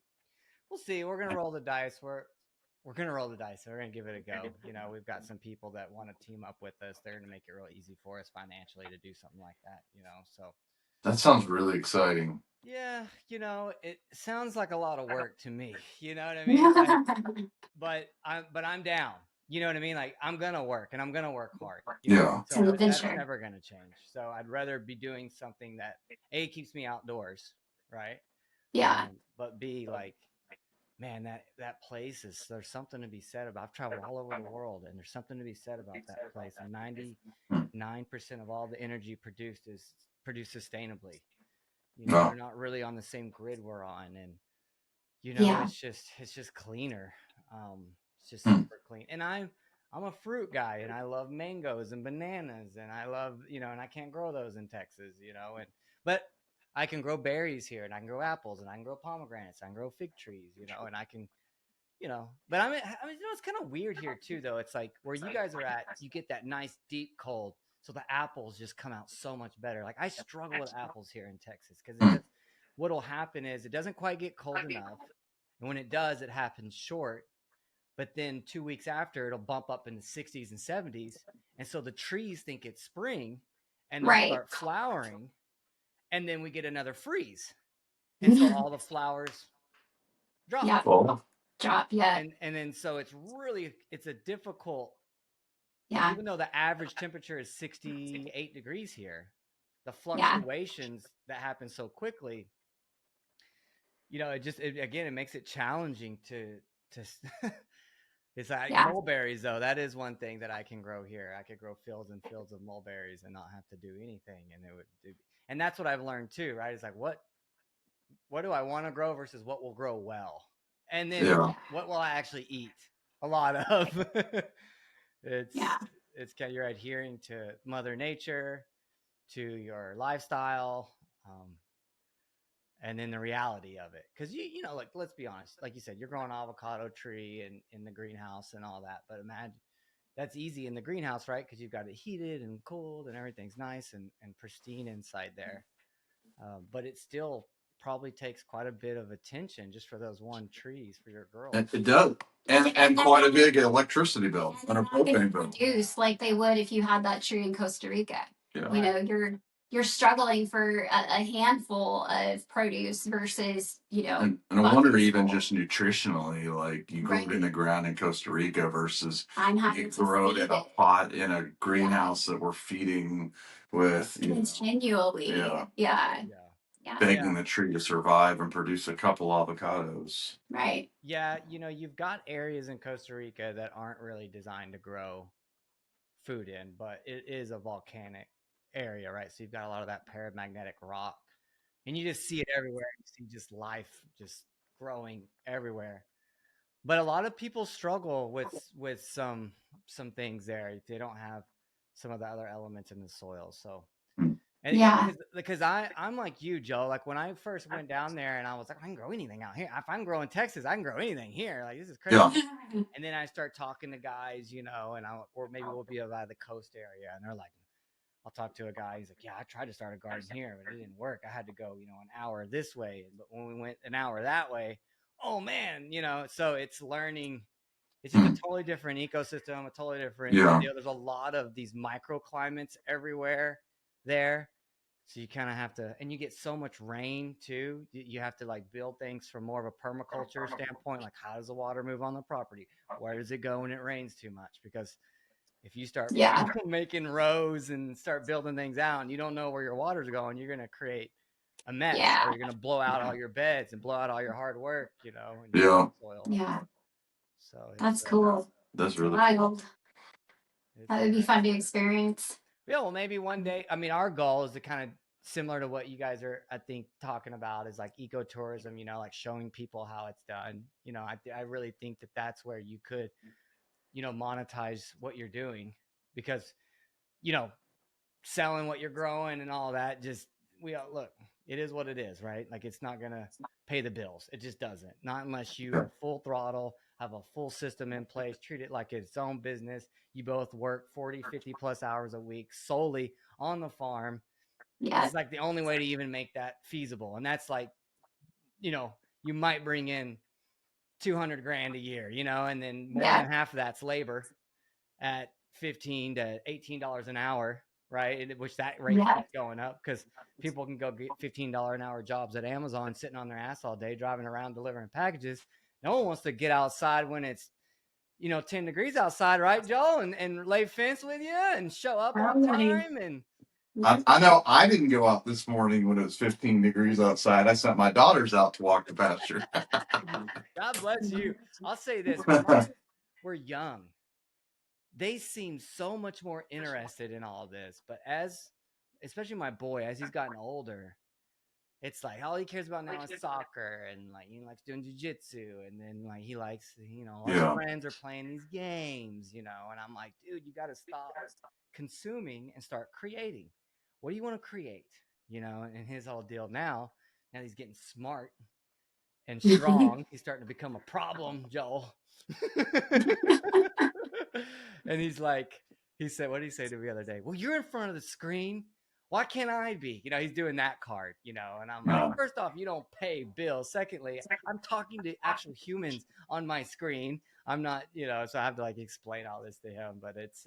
We'll see. We're gonna roll the dice. We're gonna roll the dice. We're gonna give it a go. You know, we've got some people that want to team up with us. They're gonna make it real easy for us financially to do something like that. You know, so that sounds really exciting. yeah, you know, it sounds like a lot of work to me. You know what I mean? Like, but I'm down. You know what I mean? Like I'm gonna work, and I'm gonna work hard. You know, Yeah, It's an so that's adventure. never gonna change. So I'd rather be doing something that A keeps me outdoors, right? Yeah. But B, like man, that place is, there's something to be said about. I've traveled all over the world, and there's something to be said about that place. And 99% of all the energy produced is produced sustainably. You know, No. they're not really on the same grid we're on, and you know, Yeah. it's just cleaner. Um, it's just Hmm. super clean. And I'm a fruit guy, and I love mangoes and bananas, and I love, you know, and I can't grow those in Texas, you know, and but I can grow berries here, and I can grow apples, and I can grow pomegranates, I can grow fig trees, you know, and I can, you know, but you know, it's kind of weird here too, though. It's like where you guys are at, you get that nice deep cold, so the apples just come out so much better. Like I struggle with apples here in Texas because it Hmm. does. What'll happen is it doesn't quite get cold enough, and when it does, it happens short. But then 2 weeks after, it'll bump up in the 60s and 70s, and so the trees think it's spring, and they'll Right. start flowering, and then we get another freeze, and so all the flowers drop, Yep. Well, Drop. Yeah. and then so it's a difficult, Yeah. even though the average temperature is 68 degrees here, the Yeah. fluctuations that happen so quickly, you know, again, it makes it challenging to it's like Yeah. mulberries, though. That is one thing that I can grow here. I could grow fields and fields of mulberries and not have to do anything, and it would do. And that's what I've learned too, right? It's like what do I want to grow versus what will grow well, and then yeah. what will I actually eat a lot of. Yeah. it's it's kind of, you're adhering to Mother Nature, to your lifestyle, and then the reality of it. Because you know, like, let's be honest, like you said, you're growing avocado tree in the greenhouse and all that. But imagine that's easy in the greenhouse, right? Because you've got it heated and cooled, and everything's nice and pristine inside there. But it still probably takes quite a bit of attention just for those one trees for your girls. It does. And quite a big electricity bill and a propane bill. Produce like they would if you had that tree in Costa Rica. Yeah. You Right. know, you're struggling for a handful of produce versus, you know, And I wonder buckets even full. just nutritionally, like you grow Right. it in the ground in Costa Rica versus I'm you having to grow it feed in a it pot in a greenhouse that we're feeding with, you know, continually. yeah, Yeah. Yeah. Yeah. Yeah. begging the tree to survive and produce a couple avocados. Right. Yeah. You know, you've got areas in Costa Rica that aren't really designed to grow food in, but it is a volcanic area, right? So you've got a lot of that paramagnetic rock, and you just see it everywhere. You see just life just growing everywhere. But a lot of people struggle with some things there. They don't have some of the other elements in the soil. So Hmm. and yeah, Yeah. because I'm like you, Joe. Like when I first went down there, and I was like, I can grow anything out here. If I can grow in Texas, I can grow anything here. Like this is crazy. Yeah. And then I start talking to guys, you know, or maybe we'll be by the coast area, and they're like, I'll talk to a guy. He's like, yeah, I tried to start a garden here, but it didn't work. I had to go, you know, an hour this way. But when we went an hour that way, oh man, you know, so it's learning. It's just a Hmm. totally different ecosystem, a totally different Yeah. deal. There's a lot of these microclimates everywhere there. So you kind of have to, and you get so much rain too. You have to like build things from more of a permaculture standpoint. Like, how does the water move on the property? Where does it go when it rains too much? Because if you start Yeah. making rows and start building things out and you don't know where your water's going, you're going to create a mess, or Yeah. you're going to blow out all your beds and blow out all your hard work, you know, in your Yeah. soil. Yeah. So That's cool. That's It's really wild. it's That would be fun to experience. yeah, well, maybe one day. I mean, our goal is to kind of similar to what you guys are, I think, talking about is like ecotourism. You know, like showing people how it's done. You know, I really think that that's where you could, you know, monetize what you're doing, because, you know, selling what you're growing and all that, just we all look, it is what it is, right? Like it's not gonna pay the bills. It just doesn't. Not unless you yeah. are full throttle, have a full system in place, treat it like its own business. You both work 40, 50 plus hours a week solely on the farm. Yeah. It's like the only way to even make that feasible. And that's like, you know, you might bring in 200 grand a year, you know, and then more Yeah. than half of that's labor at 15 to $18 an hour, right? Which that rate Yeah. keeps going up because people can go get $15 an hour jobs at Amazon, sitting on their ass all day, driving around delivering packages. No one wants to get outside when it's, you know, 10 degrees outside, right, Joel? And lay fence with you and show up on Totally. time. And I know I didn't go out this morning when it was 15 degrees outside. I sent my daughters out to walk the pasture. God bless you. I'll say this: when mine were young, they seem so much more interested in all this. But especially my boy, as he's gotten older, it's like all he cares about now is soccer and like he likes doing jujitsu, and then like he likes, all his Yeah. friends are playing these games, and I'm like, dude, you got to stop consuming and start creating. What do you want to create? And his whole deal now he's getting smart and strong. He's starting to become a problem, Joel. And he said, what did he say to me the other day? Well, you're in front of the screen. Why can't I be? He's doing that card, and I'm like, first off, you don't pay bills. Secondly, I'm talking to actual humans on my screen. I'm not, so I have to like explain all this to him, but it's,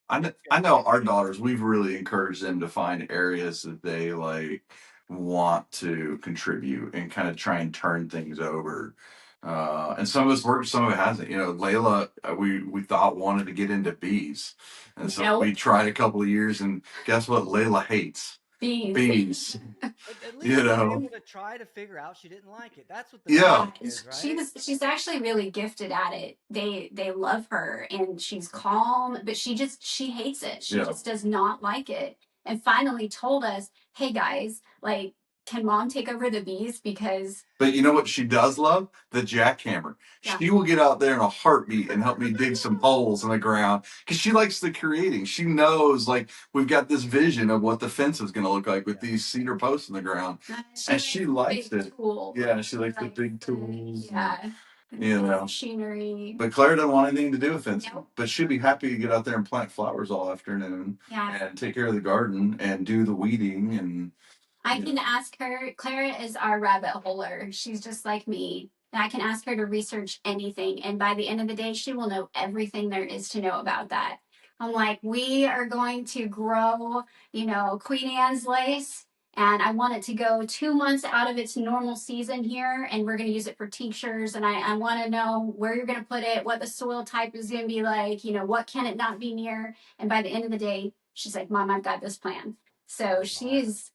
I know our daughters, we've really encouraged them to find areas that they like want to contribute and kind of try and turn things over. And some of it's worked, some of it hasn't. Layla, we thought wanted to get into bees. And so we tried a couple of years, and guess what? Layla hates bees. But at least she was able to try to figure out she didn't like it. That's what the Yeah. is, right? She's actually really gifted at it. They love her and she's calm, but she hates it. She just does not like it. And finally told us, "Hey guys, like can mom take over the bees because." But you know what she does love? The jackhammer. Yeah. She will get out there in a heartbeat and help me dig some holes in the ground because she likes the creating. She knows, like, we've got this vision of what the fence is going to look like with these cedar posts in the ground. And she likes it. Tool. Yeah, she likes the big tools. Yeah. Machinery. But Claire doesn't want anything to do with fencing. Nope. But she'd be happy to get out there and plant flowers all afternoon. Yeah. And take care of the garden and do the weeding and. I can ask her. Clara is our rabbit holer. She's just like me. And I can ask her to research anything. And by the end of the day, she will know everything there is to know about that. I'm like, we are going to grow, Queen Anne's lace. And I want it to go 2 months out of its normal season here. And we're going to use it for tinctures. And I want to know where you're going to put it, what the soil type is going to be like, what can it not be near. And by the end of the day, she's like, Mom, I've got this plan. So she's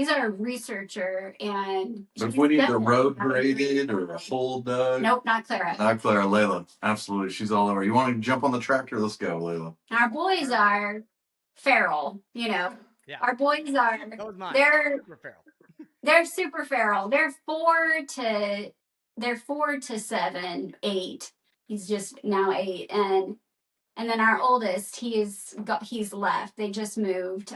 our researcher, and but if we need the road graded or a hole dug. Nope, not Clara. Not Clara, Layla. Absolutely. She's all over. You want to jump on the tractor? Let's go, Layla. Our boys are feral, Yeah. Our boys are they're super feral. They're super feral. They're 4 to 7, 8. He's just now 8. And then our oldest, he's left. They just moved.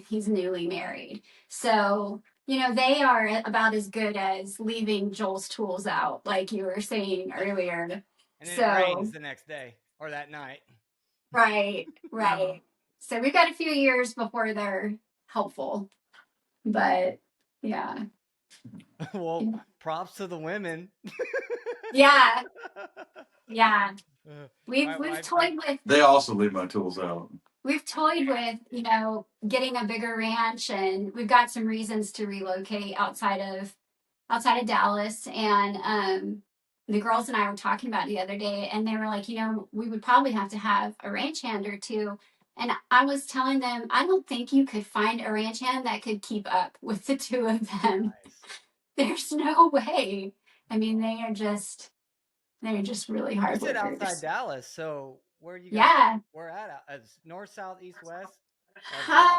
He's newly married. So, they are about as good as leaving Joel's tools out, like you were saying earlier. And then it rains the next day or that night. Right. So we've got a few years before they're helpful. But yeah. Well, props to the women. Yeah. We've toyed with. They also leave my tools out. We've toyed with, getting a bigger ranch, and we've got some reasons to relocate outside of Dallas. And the girls and I were talking about it the other day, and they were like, we would probably have to have a ranch hand or two. And I was telling them, I don't think you could find a ranch hand that could keep up with the two of them. Nice. There's no way. I mean, they're just really hard workers. You said outside Dallas, so where are you guys? Yeah. Where at? North, south, east, west?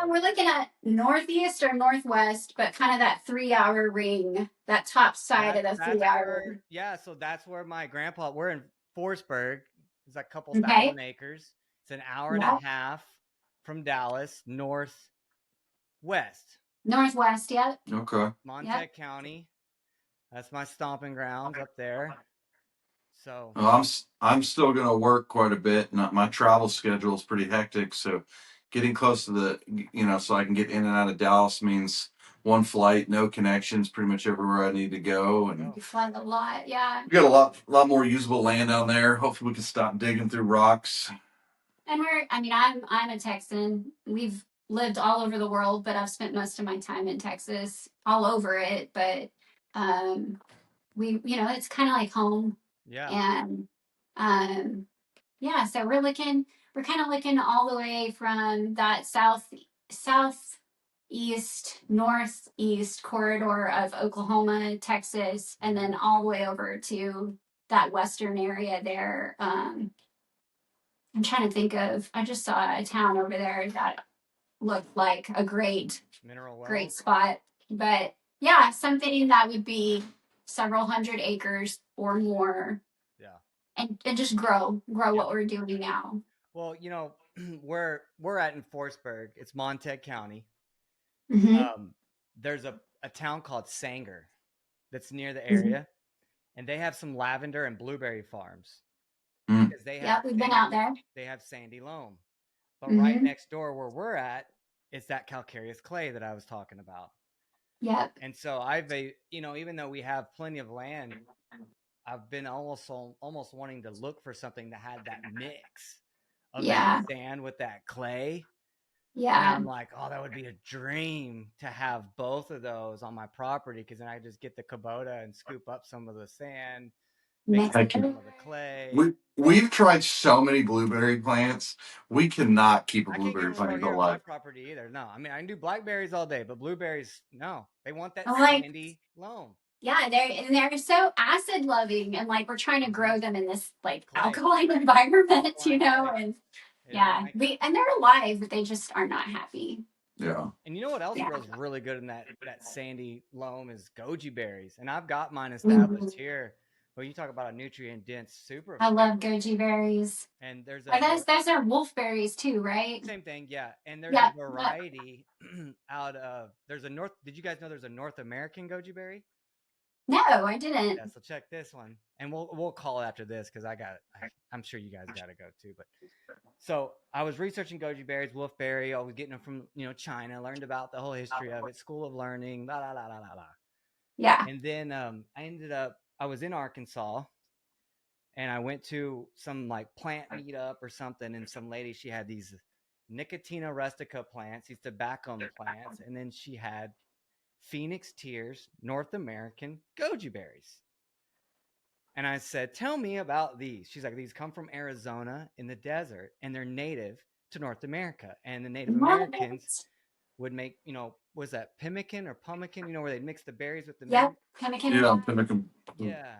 We're looking at northeast or northwest, but kind of that 3-hour ring, that top side of the 3-hour. Yeah, so that's where my grandpa. We're in Forsberg. It's a couple thousand acres. It's an hour and a half from Dallas, northwest. Northwest, yeah. Okay. Montague County. That's my stomping grounds up there. So well, I'm still going to work quite a bit. My travel schedule is pretty hectic, so getting close to the so I can get in and out of Dallas means one flight, no connections, pretty much everywhere I need to go. And you fly a lot, yeah. We got a lot more usable land down there. Hopefully, we can stop digging through rocks. And I'm a Texan. We've lived all over the world, but I've spent most of my time in Texas, all over it. But it's kind of like home. Yeah. And so we're kind of looking all the way from that southeast, northeast corridor of Oklahoma, Texas, and then all the way over to that western area there. I'm trying to think of, I just saw a town over there that looked like a great Mineral great wells. spot. But yeah, something that would be several hundred acres or more. Yeah. And just grow Yeah. what we're doing now. Well, you know, where we're at in Forestburg, it's Montague County. Mm-hmm. There's a town called Sanger that's near the Mm-hmm. area, and they have some lavender and blueberry farms Mm. because they have Yeah, we've been out there. sandy loam. But right Mm-hmm. next door where we're at, it's that calcareous clay that I was talking about. Yep. And so I've, you know, even though we have plenty of land, I've been almost wanting to look for something that had that mix of that Yeah. sand with that clay. And Yeah. I'm like, oh, that would be a dream to have both of those on my property, because then I just get the Kubota and scoop up some of the sand, mix it with some of the clay. We've tried so many blueberry plants. We cannot keep a I can't get blueberry them to grow plant here on my alive. property either. No, I mean, I can do blackberries all day, but blueberries, no. They want that Like, sandy loam. yeah, they're so acid loving, and like we're trying to grow them in this like Clay. alkaline environment, you know, Clay. and They yeah, like it. and they're alive, but they just are not happy. Yeah. And you know what else Yeah. grows really good in that sandy loam is goji berries. And I've got mine established here. Well, you talk about a nutrient dense super. I love goji berries. And there's Those are wolfberries too, right? same thing, yeah. And there's Yeah. a variety out of did you guys know there's a North American goji berry? No, I didn't. Yeah, so check this one. And we'll call it after this because I'm sure you guys gotta go too. But so I was researching goji berries, wolfberry. I was getting them from, you know, China, learned about the whole history of it, school of learning, la la la la la la. Yeah. And then I was in Arkansas, and I went to some like plant meetup or something, and some lady, she had these Nicotina rustica plants, these tobacco plants, and then she had Phoenix Tears North American goji berries. And I said, tell me about these. She's like, these come from Arizona in the desert, and they're native to North America. And the Native Americans would make, you know, was that pemmican or pumpkin, you know, where they'd mix the berries with the meat? Yep, pemmican. Yeah, pemmican. Yeah.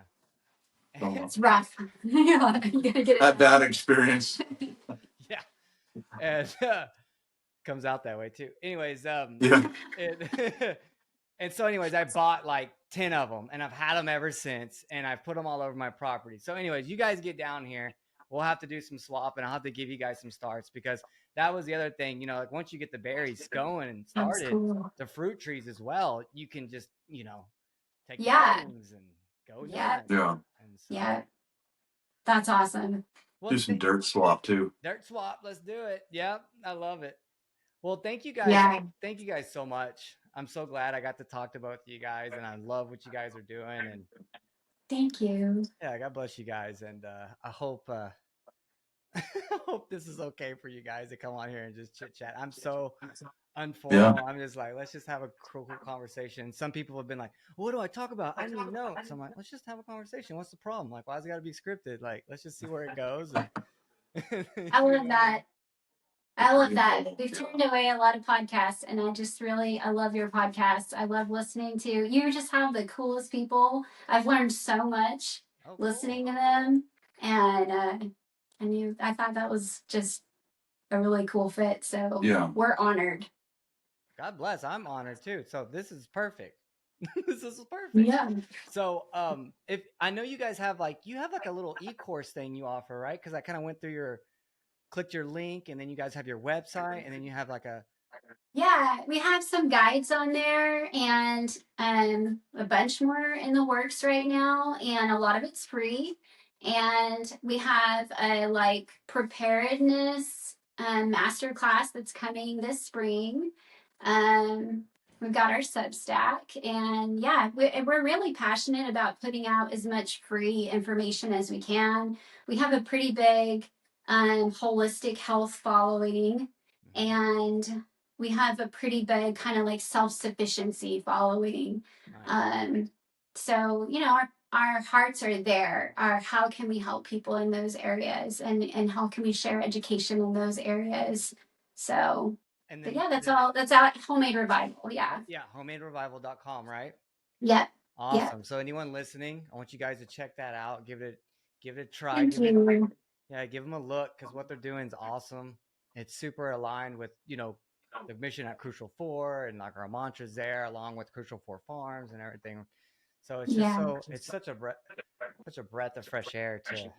It's rough. You gotta get it. Had bad experience. Yeah. And comes out that way too. Anyways, Yeah. and so anyways, I bought like 10 of them, and I've had them ever since, and I've put them all over my property. So anyways, you guys get down here, we'll have to do some swapping. I'll have to give you guys some starts, because that was the other thing, you know, like once you get the berries going and started, cool. the fruit trees as well, you can just, you know, take cuttings and go Yeah. Yeah. And so, yeah. That's awesome. Well, do some dirt swap too. Dirt swap, let's do it. Yep, I love it. Well, thank you guys. Yeah. Thank you guys so much. I'm so glad I got to talk to both of you guys, and I love what you guys are doing. And thank you. Yeah, God bless you guys. And I hope I hope this is okay for you guys to come on here and just chit chat. I'm so informal. Yeah. I'm just like, let's just have a cool conversation. Some people have been like, well, what do I talk about? I need notes. So I'm like, let's just have a conversation. What's the problem? Like, why's it got to be scripted? Like, let's just see where it goes. And I love that. I love that. We've turned away a lot of podcasts, and I love your podcast. I love listening to you. Just have the coolest people. I've learned so much listening to them, and I thought that was just a really cool fit. So yeah, we're honored. God bless. I'm honored too. So this is perfect. This is perfect. Yeah. So if I know you guys have like a little e-course thing you offer, right? Because I kind of went through clicked your link, and then you guys have your website, and then you have like yeah, we have some guides on there, and a bunch more in the works right now, and a lot of it's free. And we have a like preparedness master class that's coming this spring. We've got our Substack, and yeah, we're really passionate about putting out as much free information as we can. We have a pretty big holistic health following, and we have a pretty big kind of like self-sufficiency following. Nice. So, you know, our hearts are there. How can we help people in those areas, and how can we share education in those areas? So And But then, yeah, that's out Homemade Revival. Yeah. yeah, homemaderevival.com, right? Yep. Yep. Awesome. So anyone listening, I want you guys to check that out. Give it a try. Thank you. Give them a look, because what they're doing is awesome. It's super aligned with, the mission at Crucial 4 and like our mantras there, along with Crucial 4 Farms and everything. So it's just Yeah. it's such a breath of fresh air to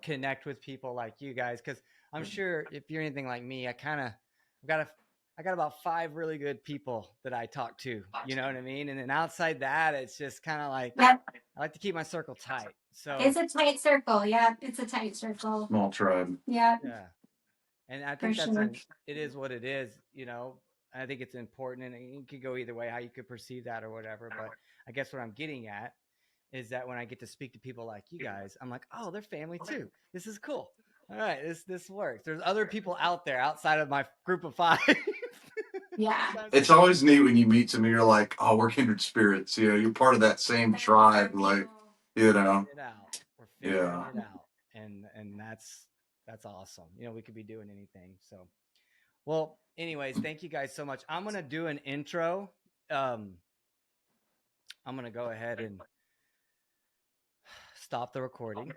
connect with people like you guys, because I'm sure if you're anything like me, I got about 5 really good people that I talk to, you know what I mean? And then outside that, it's just kind of like, Yep. I like to keep my circle tight. So It's a tight circle. Yeah, it's a tight circle. Small tribe. Yeah, yeah, and I for think sure. it is what it is, I think it's important, and it could go either way, how you could perceive that or whatever. But I guess what I'm getting at is that when I get to speak to people like you guys, I'm like, oh, they're family too. This is cool. All right, this works. There's other people out there outside of my group of 5. Yeah. It's always neat when you meet some and you're like, oh, we're kindred spirits. You're part of that same tribe. Like, It out. We're figuring yeah. it out, and that's awesome. We could be doing anything. So, well, anyways, thank you guys so much. I'm gonna do an intro. I'm gonna go ahead and stop the recording.